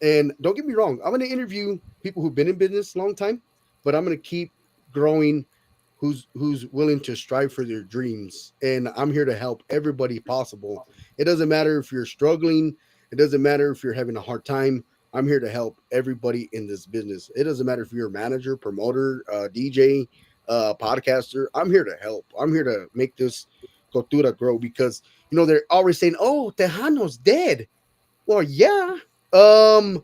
And don't get me wrong, I'm going to interview people who've been in business a long time, but I'm going to keep growing who's willing to strive for their dreams, and I'm here to help everybody possible. It doesn't matter if you're struggling, it doesn't matter if you're having a hard time. I'm here to help everybody in this business. It doesn't matter if you're a manager, promoter, DJ, podcaster. I'm here to help. I'm here to make this cultura grow, because they're always saying, "Oh, Tejano's dead." Well, yeah. Um,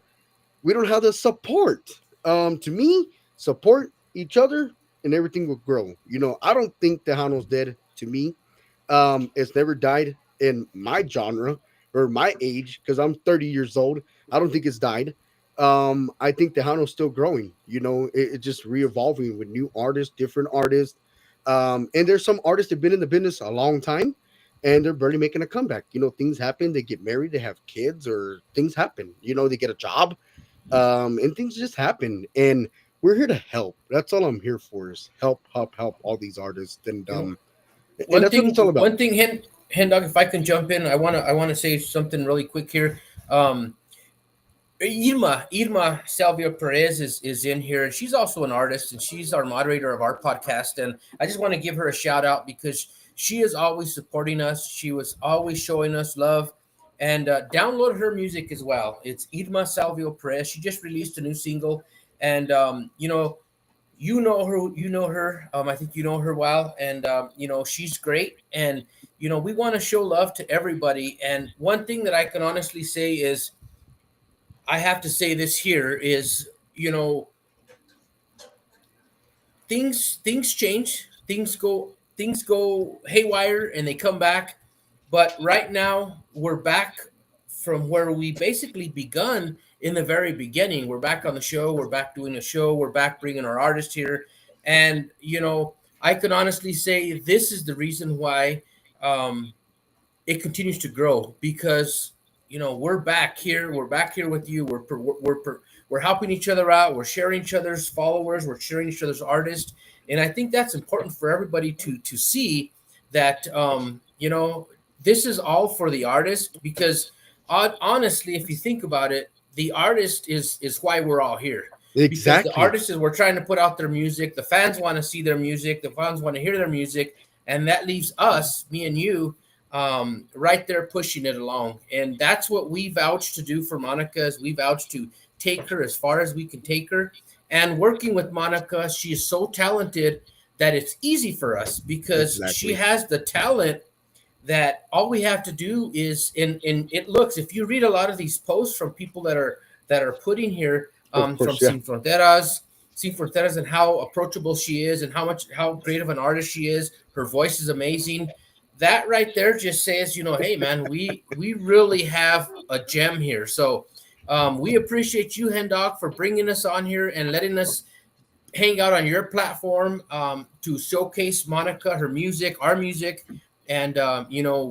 we don't have the support. To me, support each other and everything will grow. I don't think Tejano's dead. To me, it's never died in my genre, or my age, because I'm 30 years old, I don't think it's died. I think the Hano's still growing. It's just re-evolving with new artists, different artists. And there's some artists that have been in the business a long time and they're barely making a comeback. Things happen, they get married, they have kids, or things happen, they get a job, and things just happen. And we're here to help. That's all I'm here for, is help all these artists. And You know, and that's what it's all about. one thing, Hen Dog, if I can jump in, I wanna say something really quick here. Irma Salvia Perez is in here, and she's also an artist, and she's our moderator of our podcast. And I just want to give her a shout out because she is always supporting us. She was always showing us love, and download her music as well. It's Irma Salvia Perez. She just released a new single, and you know her. I think you know her well, and she's great. And we want to show love to everybody. And one thing that I can honestly say is, I have to say this here is, things change, things go haywire, and they come back. But right now we're back from where we basically begun in the very beginning. We're back on the show. We're back doing a show. We're back bringing our artist here, and I can honestly say this is the reason why. It continues to grow because we're back here with you. We're helping each other out. We're sharing each other's followers. We're sharing each other's artists, and I think that's important for everybody to see that this is all for the artist. Because honestly, if you think about it, the artist is why we're all here. Because the Exactly. artists is we're trying to put out their music. The fans want to see their music. The fans want to hear their music, and that leaves us, me and you, right there pushing it along. And that's what we vouch to do for Monica. Is we vouch to take her as far as we can take her. And working with Monica, she is so talented that it's easy for us because she Exactly. has the talent that all we have to do is in it looks, if you read a lot of these posts from people that are putting here, Of from course, yeah. Sin Fronteras, and how approachable she is and how great of an artist she is. Her voice is amazing. That right there just says, hey man, we really have a gem here. So we appreciate you, Hendok, for bringing us on here and letting us hang out on your platform, to showcase Monica, her music, our music. And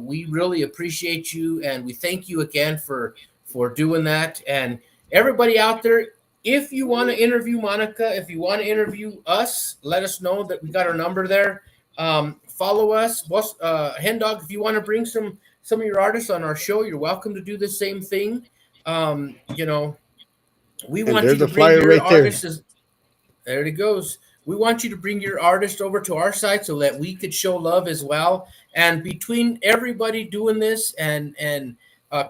we really appreciate you, and we thank you again for doing that. And everybody out there, if you want to interview Monica, if you want to interview us, let us know. That we got our number there. Follow us, boss. Hen Dog, if you want to bring some of your artists on our show, you're welcome to do the same thing. um you know we And want you there's to a bring flyer your right there. artists. There it goes. We want you to bring your artist over to our site so that we could show love as well. And between everybody doing this and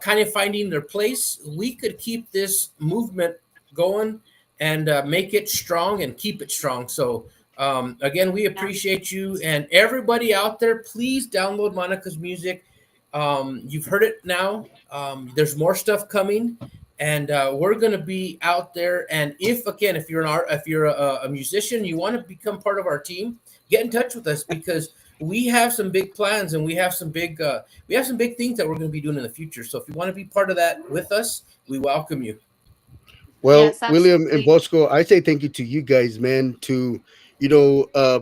kind of finding their place, we could keep this movement going and make it strong and keep it strong. So again, we Yeah. appreciate you, and everybody out there. Please download Monica's music. You've heard it now. There's more stuff coming, and we're going to be out there. And if you're if you're a musician, you want to become part of our team, get in touch with us, because we have some big plans, and we have some big things that we're going to be doing in the future. So if you want to be part of that with us, we welcome you. Well, Yes, William and absolutely. Bosco, I say thank you to you guys, man, to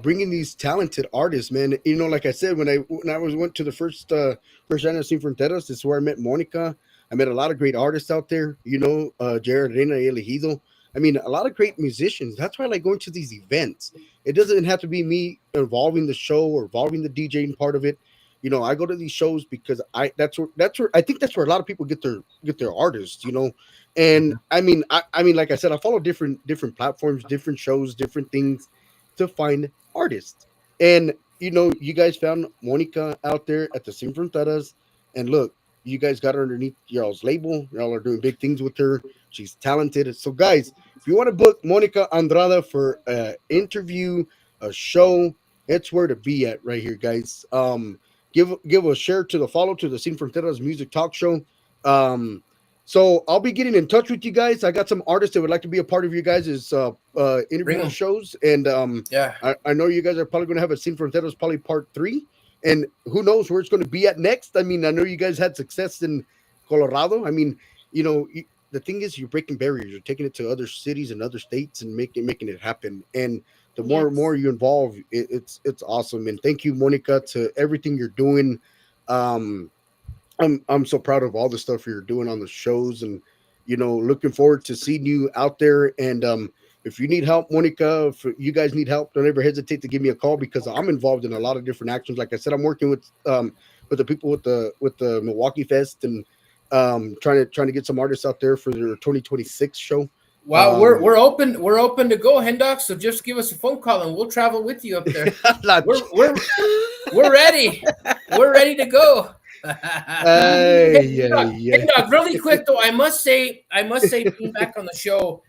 bringing these talented artists, man. Like I said, when I went to the first annual Sin Fronteras, this is where I met Monica. I met a lot of great artists out there. Jared Reina Elegido. I mean, a lot of great musicians. That's why I like going to these events. It doesn't have to be me involving the show or involving the DJing part of it. I go to these shows because that's where I think that's where a lot of people get their artists. And I mean, like I said, I follow different platforms, different shows, different things to find artists. And you guys found Monica out there at the Sin Fronteras, and look, you guys got her underneath y'all's label. Y'all are doing big things with her. She's talented. So, guys, if you want to book Monica Andrada for an interview, a show, it's where to be at right here, guys. Give a share to the follow to the Sin Fronteras Music Talk Show. So I'll be getting in touch with you guys. I got some artists that would like to be a part of you guys' Bring interview them. shows, and Yeah. I know you guys are probably going to have a Sin Fronteras probably part 3, and who knows where it's going to be at next. I mean, I know you guys had success in Colorado. I mean, you know, the thing is, you're breaking barriers. You're taking it to other cities and other states and making it happen. And the more and more Yes. you involve, it's awesome. And thank you, Monica, to everything you're doing. Um, I'm so proud of all the stuff you're doing on the shows, and looking forward to seeing you out there. And if you need help, Monica, if you guys need help, don't ever hesitate to give me a call, because I'm involved in a lot of different actions. Like I said, I'm working with the people with the Milwaukee Fest, and trying to get some artists out there for their 2026 show. Well, Um, we're open to go, Hendok. So just give us a phone call and we'll travel with you up there. not, We're we're we're ready. We're ready to go. Hey, yeah, yeah. Hendok, really quick though, I must say, being back on the show,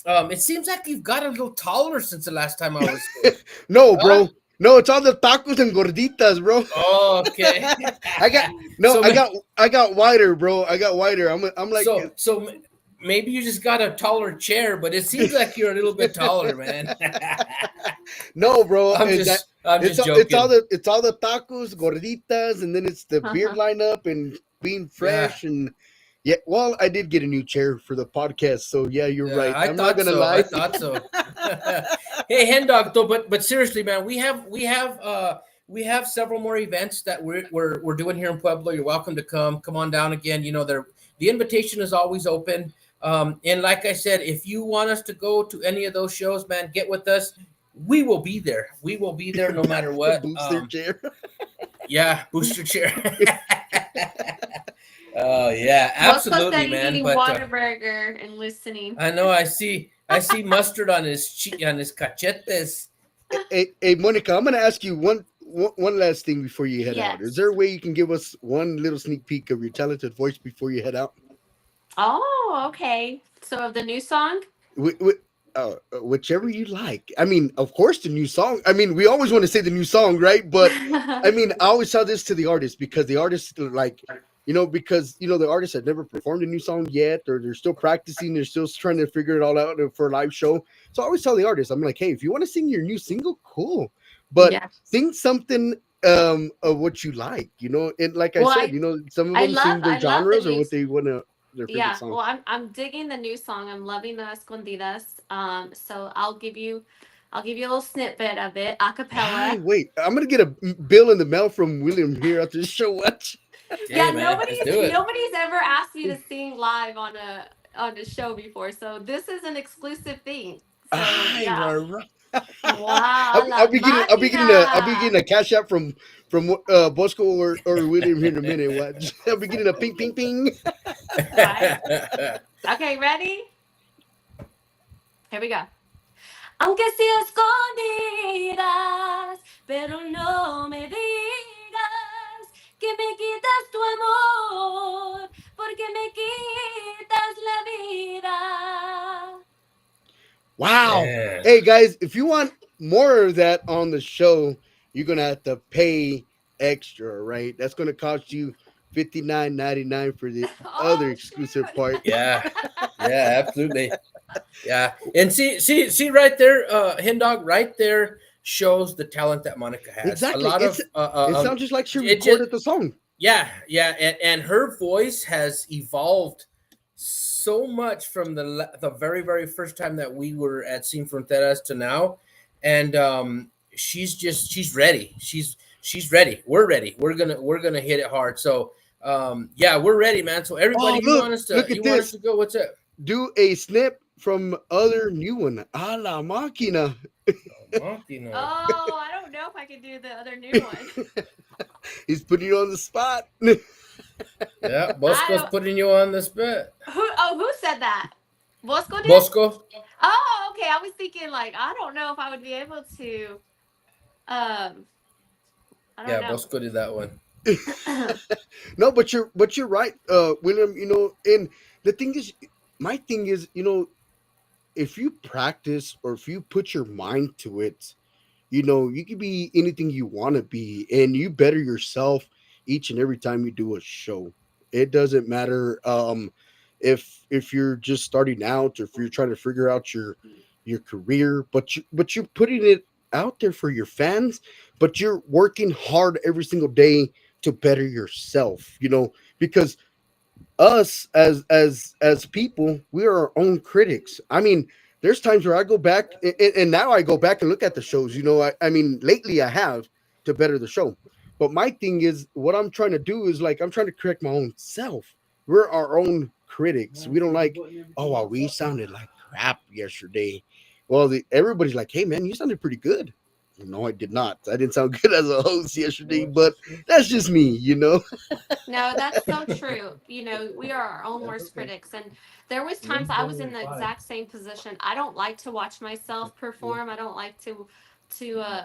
it seems like you've got a little taller since the last time I was here. No, Huh? bro. No, it's all the tacos and gorditas, bro. Oh, okay. I got no, So, I got wider, bro. I got wider. I'm like, so maybe you just got a taller chair, but it seems like you're a little bit taller, man. no, bro. I'm And just I'm it's just all the tacos, gorditas, and then it's the beer Uh-huh. lineup and being Yeah. fresh. And yeah, well, I did get a new chair for the podcast, so yeah, you're Yeah, right. I I'm not thought gonna so. I lie. thought so. Hey, Hendog, though, but seriously, man, we have several more events that we're doing here in Pueblo. You're welcome to come on down again. The invitation is always open. And like I said, if you want us to go to any of those shows, man, get with us. We will be there. We will be there no matter what. Booster chair. Yeah, booster chair. Oh yeah, Bosco absolutely, said he's man. eating But Whataburger and listening. I know I see mustard on his cachetes. Hey, Monica, I'm gonna ask you one last thing before you head out. Is Yes. there a way you can give us one little sneak peek of your talented voice before you head out? Oh, okay. So of the new song? Wh- wh- Whichever you like. I mean, of course, the new song. I mean, we always want to say the new song, right? But I mean, I always tell this to the artist, because the artists like, because the artists have never performed a new song yet, or they're still practicing, they're still trying to figure it all out for a live show. So I always tell the artist, I'm like, hey, if you want to sing your new single, cool, but Yes. sing something of what you like, and like I Well, said, some of I them sing love their I love the genres or new what they want to, their favorite yeah, song. well, I'm digging the new song. I'm loving the Escondidas. So I'll give you a little snippet of it, a Hi, cappella. wait, I'm gonna get a bill in the mail from William here after the show. What? Hey Yeah, man, let's nobody's do it. nobody's ever asked me to sing live on a show before, so this is an exclusive thing. So Hi, yeah. Rara. Wow, I'll la be getting máquina. a cash app from Bosco or William here in a minute. What? I'll be getting a ping ping ping. Right? Okay, ready? Here we go. Aunque sea escondidas, pero no me digas que me quitas tu amor, porque me quitas la vida. Wow. Man. Hey guys, if you want more of that on the show, you're gonna have to pay extra, right? That's gonna cost you $59.99 for the other Oh, exclusive shoot. part. Yeah, yeah, absolutely. Yeah, and see right there, Hendog, right there shows the talent that Monica has. A Exactly. lot of It sounds just like she it just recorded the song. yeah, and her voice has evolved so much from the very very first time that we were at Sin Fronteras to now, and she's ready. She's ready. We're ready. We're gonna hit it hard. So yeah, we're ready, man. So everybody, Oh, look at you want us this. to go? What's up? Do a snip from other new one. A la máquina. You know. Oh, I don't know if I can do the other new one. He's putting you on the spot. Yeah, I Bosco's don't. putting you on the spot. Who said that? Bosco did? Bosco, Oh, okay. I was thinking like I don't know if I would be able to. Um, I don't yeah, know. Bosco did that one. No, but you're right, William. And the thing is, my thing is, if you practice or if you put your mind to it, you can be anything you want to be, and you better yourself each and every time you do a show. It doesn't matter if you're just starting out, or if you're trying to figure out your career, but you're putting it out there for your fans, but you're working hard every single day to better yourself, because us as people, we are our own critics. I mean, there's times where I go back and now I go back and look at the shows. I mean, lately I have to better the show. But my thing is, what I'm trying to do is like I'm trying to correct my own self. We're our own critics. We don't like, oh, well, we sounded like crap yesterday. Well, everybody's like, hey man, you sounded pretty good. No, I did not. I didn't sound good as a host yesterday, but that's just me. No, that's so true. We are our own worst critics. And there was times I was in the exact same position. I don't like to watch myself perform. I don't like to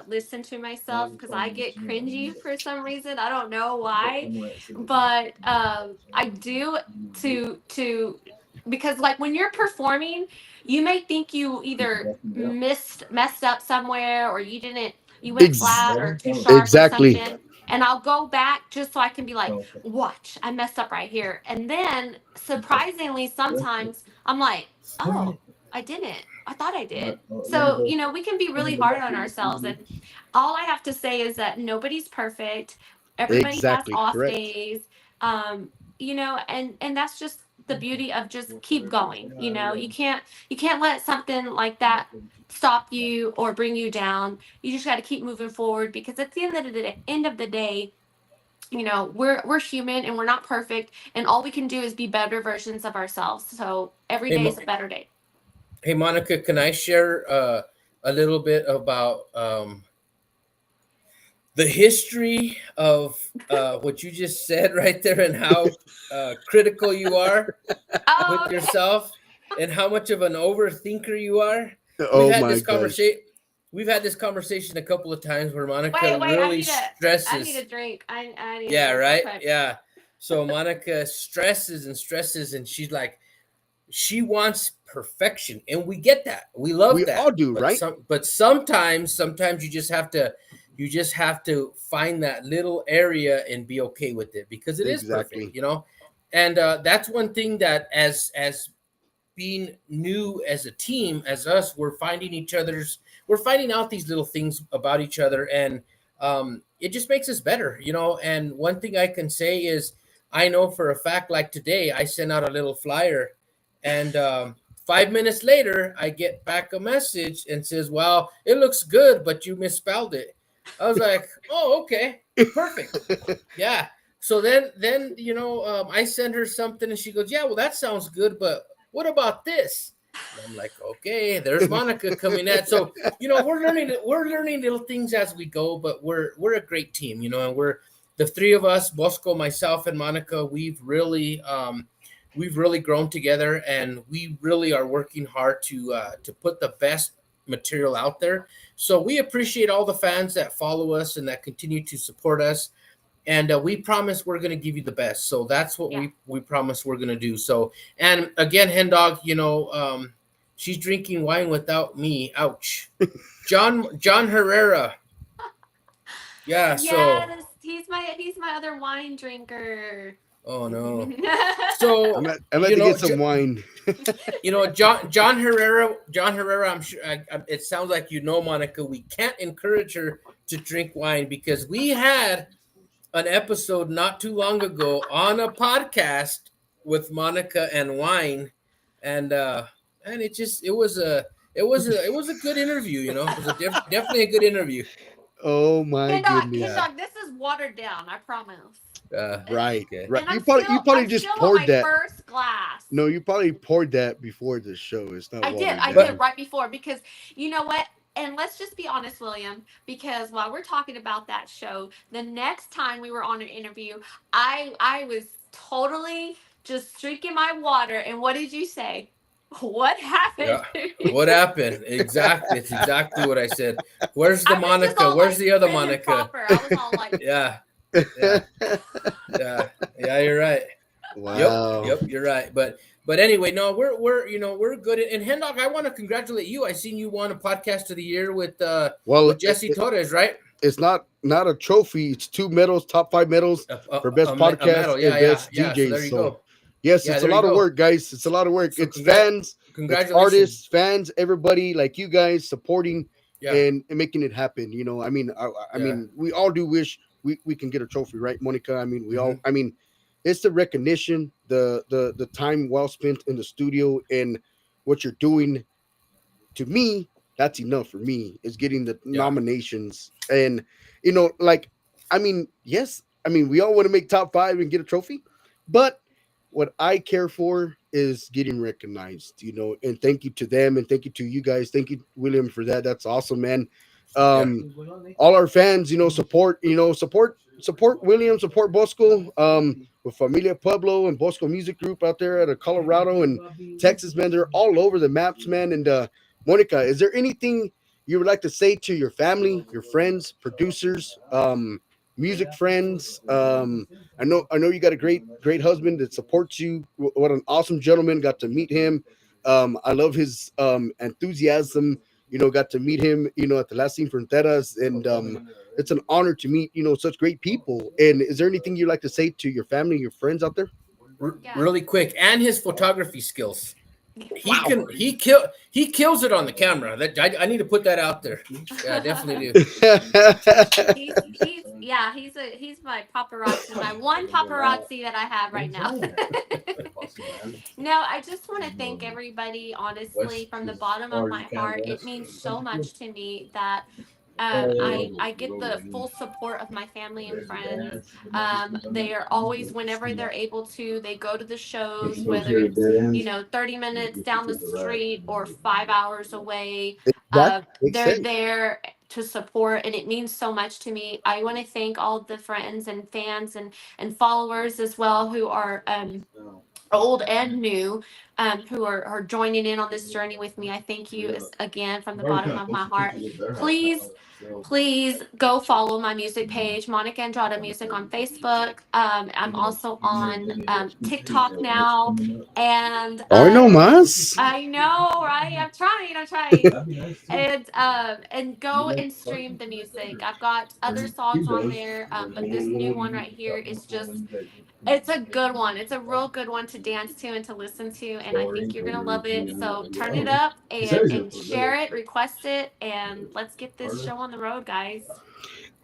listen to myself because I get cringy for some reason. I don't know why, but I do to because like when you're performing, you may think you either messed up somewhere or you went Ex- flat or too sharp or exactly. something. And I'll go back just so I can be like, watch, I messed up right here. And then surprisingly, sometimes I'm like, oh, I didn't. I thought I did. So, we can be really hard on ourselves. And all I have to say is that nobody's perfect. Everybody has Exactly off correct. days. And that's just the beauty of just keep going. You can't let something like that stop you or bring you down. You just got to keep moving forward because at the end of the day, we're human and we're not perfect, and all we can do is be better versions of ourselves. So every Hey, day is a better day. hey, Monica, can I share a little bit about the history of what you just said right there and how critical you are Oh, with okay. yourself and how much of an overthinker you are? We've Oh had my this gosh. conversation. We've had this conversation a couple of times where Monica Wait, I really need a stresses. drink. I need a Yeah, drink real right. quick. Yeah. So Monica stresses and stresses, and she's like, she wants perfection, and we get that. We love We all that. do, But right? sometimes you just have to find that little area and be okay with it because it is perfect, Exactly. And that's one thing that as being new as a team, as us, we're finding out these little things about each other, and it just makes us better. And one thing I can say is, I know for a fact, like today, I sent out a little flyer, and 5 minutes later, I get back a message and says, "Well, it looks good, but you misspelled it." I was like, "Oh, okay, perfect, yeah." So then I send her something, and she goes, "Yeah, well, that sounds good, but what about this?" And I'm like, "Okay, there's Monica coming at." So we're learning little things as we go, but we're a great team, and we're the three of us, Bosco, myself, and Monica. We've really grown together, and we really are working hard to put the best material out there. So we appreciate all the fans that follow us and that continue to support us, and we promise we're going to give you the best. So that's what Yeah. we promise we're going to do. So, and again, Hen Dog, she's drinking wine without me. Ouch. John Herrera. Yeah. So, Yes, he's my other wine drinker. oh no. I'm So at, I'm at to get some wine. John Herrera. I'm sure. It sounds like Monica. We can't encourage her to drink wine because we had an episode not too long ago on a podcast with Monica and wine, and it was a good interview. It was definitely a good interview. Oh my Hen dog, goodness. hen dog, this is watered down. I promise. And, Right, Okay. right. and You probably I'm just still on poured my that. first glass. No, you probably poured that before the show. It's not I did. watered I did down. right before because you know what? And let's just be honest, William, because while we're talking about that show, the next time we were on an interview, I was totally just drinking my water. And what did you say? What happened? Yeah. What happened? Exactly. It's exactly what I said. Where's the I was just Monica? all Where's like the other prim and Monica? proper. I was all like, Yeah. Yeah. Yeah. Yeah. You're right. Yep, Wow. yep, you're right. But anyway, no, we're good. And Hendok, I want to congratulate you. I seen you won a podcast of the year Well, with Jesse Torres, right? it's not a trophy. It's two medals, top five medals A, a, for best a podcast medal. and Yeah, yeah, best yeah. So DJs. there you So go. yes, Yeah, it's a there you lot of go. work, guys. It's a lot of work. So It's fans, it's congratulations. artists, fans, everybody like you guys supporting Yeah, and making it happen. I yeah. mean, we all do wish we can get a trophy, right, Monica? I mean, we Hmm. all. I mean, it's the recognition, the time well spent in the studio and what you're doing. To me, that's enough for me. Is getting the Yeah. nominations and like I mean, yes, I mean we all want to make top five and get a trophy, but what I care for is getting recognized. And thank you to them and thank you to you guys. Thank you, William, for that. That's awesome, man. Yeah. All our fans, support William, support Bosco, with Familia Pueblo and Bosco Music Group out there at Colorado and Texas, man. They're all over the maps, man. And Monica, is there anything you would like to say to your family, your friends, producers, music friends? I know you got a great husband that supports you. What an awesome gentleman! Got to meet him. I love his enthusiasm. Got to meet him. At the Last Scene Fronteras, and it's an honor to meet such great people. And is there anything you'd like to say to your family, your friends out there? Yeah. Really quick, and his photography skills. He Wow. can he kills it on the camera. That I need to put that out there. Yeah, I definitely do. He's my paparazzi, my one paparazzi that I have right now. No, I just want to thank everybody, honestly, from the bottom of my heart. It means so much to me that I get the full support of my family and friends. They are always, whenever they're able to, they go to the shows, whether it's 30 minutes down the street or 5 hours away. That makes They're sense. there to support, and it means so much to me. I want to thank all the friends and fans and followers as well who are old and new, who are joining in on this journey with me. I thank you again from the bottom of my heart. Please, please go follow my music page, Monica Andrada Music on Facebook. I'm also on TikTok now, and Hoy no más. I know, right? I'm trying. And go and stream the music. I've got other songs on there, but this new one right here is just it's a good one. It's a real good one to dance to and to listen to, and I think you're gonna love it. So turn it up and share it, request it, and let's get this show on the road, guys.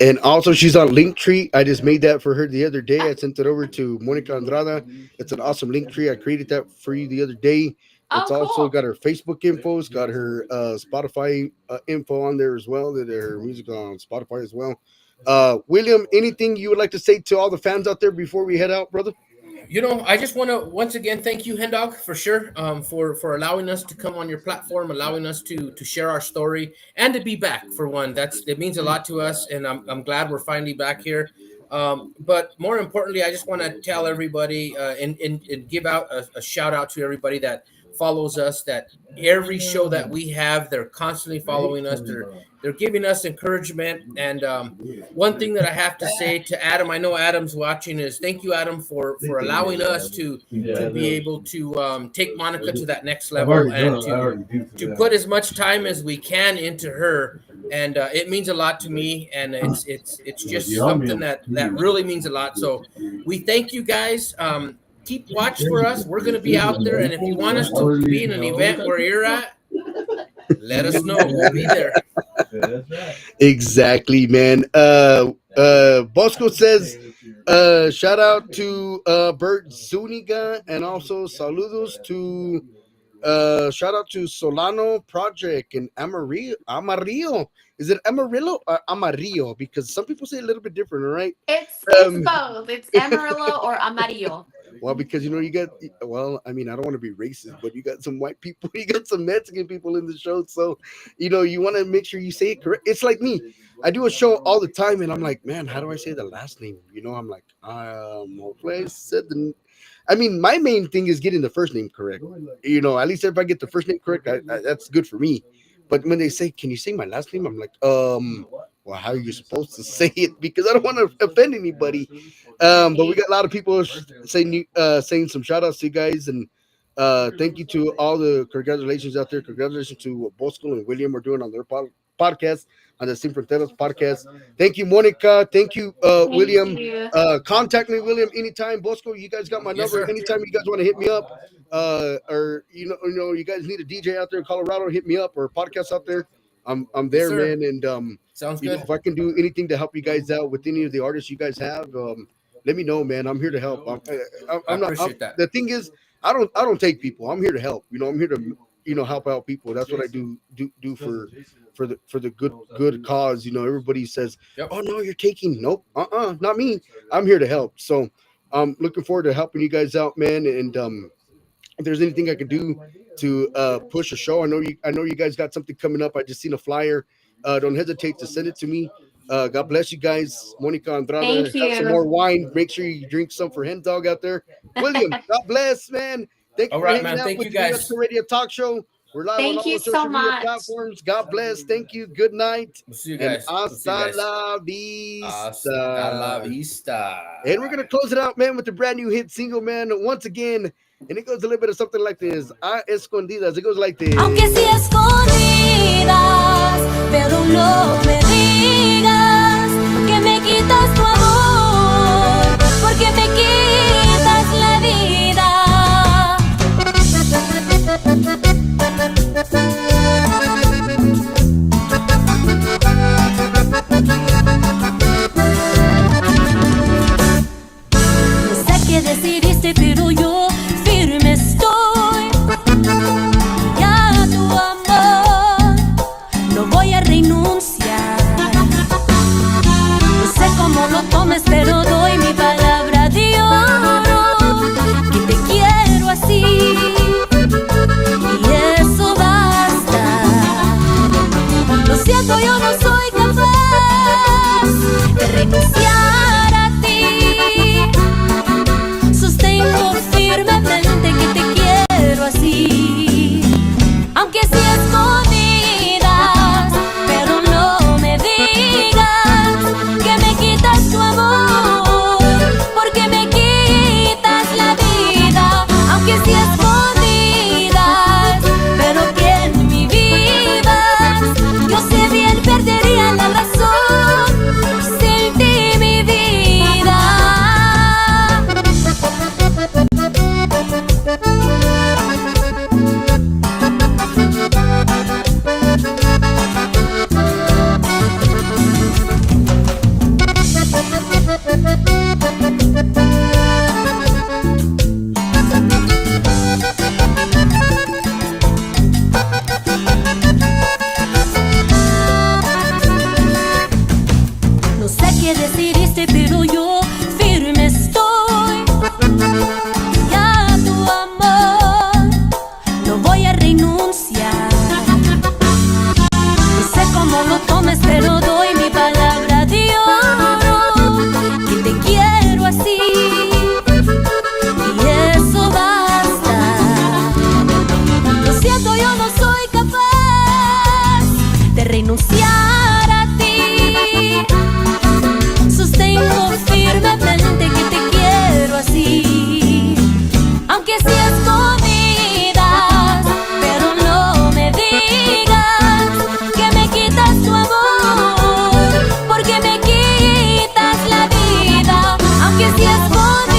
And also, she's on Linktree. I just made that for her the other day. I sent it over to Monica Andrada. It's an awesome Linktree. I created that for you the other day. It's Oh, also cool. got her Facebook info. It's got her Spotify info on there as well. That her music on Spotify as well. William, anything you would like to say to all the fans out there before we head out, brother? I just want to once again thank you, Hendog, for sure, for allowing us to come on your platform, allowing us to share our story and to be back for one. It means a lot to us, and I'm glad we're finally back here. But more importantly, I just want to tell everybody and give out a shout out to everybody that follows us. That every show that we have, they're constantly following us. They're giving us encouragement. And one thing that I have to say to Adam, I know Adam's watching, is thank you, Adam, for allowing us to be able to take Monica to that next level and to put as much time as we can into her. And it means a lot to me, and it's just something that really means a lot. So we thank you guys. Keep watch for us. We're going to be out there, and if you want us to be in an event where you're at, let us know. We'll be there. Exactly, man. Bosco says, shout out to Bert Zuniga and also saludos to shout out to Solano Project and Amarillo. Is it Amarillo or Amarillo? Because some people say a little bit different, all right? It's Um, both. It's Amarillo or Amarillo. well, because you got I mean, I don't want to be racist, but you got some white people, you got some Mexican people in the show, so you want to make sure you say it correct. It's like me. I do a show all the time, and I'm like, man, how do I say the last name? I'm like, hopefully I said the. I mean, my main thing is getting the first name correct. At least if I get the first name correct, that's good for me. But when they say, "Can you say my last name?" I'm like, well, how are you supposed to say it? Because I don't want to offend anybody. But we got a lot of people saying some shout outs to you guys, and thank you to all the congratulations out there. Congratulations to what Bosco and William are doing on their podcast, on the Sin Fronteras podcast. Thank you, Monica. Thank you, Thank William. you. Contact me, William, anytime. Bosco, you guys got my Yes, number. sir. Anytime you guys want to hit me up, or you guys need a DJ out there in Colorado, hit me up, or a podcast out there. I'm Yes, there, sir. man. And Sounds good. if I can do anything to help you guys out with any of the artists you guys have, let me know, man. I'm here to help. I I'm not. appreciate that. The thing is, I don't take people. I'm here to help. I'm here to help out people. That's what I do for the good cause. Everybody says, Yep. oh no, you're taking. Nope. Not me. I'm here to help. So I'm looking forward to helping you guys out, man. And if there's anything I could do to push a show, I know you guys got something coming up. I just seen a flyer. Don't hesitate to send it to me. God bless you guys. Monica Andrada, Thank have some you. more wine. Make sure you drink some for Hen Dog out there. William, God bless, man. Thank you All for right, hanging man. out Thank with you, the guys. Esco Radio Talk Show. We're live on Thank all you the so social media much. platforms. God bless. Thank you. Good night. We'll see you And guys. We'll see you hasta guys. la Hasta la vista. vista. And we're going to close it out, man, with the brand new hit single, man, once again. And it goes a little bit of something like this. Escondidas. It goes like this. Aunque sea escondidas, pero no me digas que me quitas tu amor, porque me quitas la vida. No sé qué decidiste, pero yo firme estoy. Ya a tu amor no voy a renunciar. No sé cómo lo tomes, pero doy mi palabra de oro, que te quiero así, y eso basta. Lo siento, yo no soy capaz de renunciar a ti. Sostengo firmemente que te quiero así, aunque sea escondidas, pero no me digas que me quitas tu amor, porque me quitas la vida. Aunque sea escondidas, pero que en mi vida yo sé bien perdería la razón sin ti, mi vida. No sé qué decidiste, pero yo firme estoy. Ya a tu amor no voy a renunciar. No sé cómo lo tomes, pero doy mi palabra de oro, que te quiero así, y eso basta. Lo siento, yo no soy capaz de renunciar a ti. Sostengo firmemente que te quiero así, aunque sea escondidas, pero no me digas que me quitas tu amor, porque me quitas la vida. Aunque sea escondidas,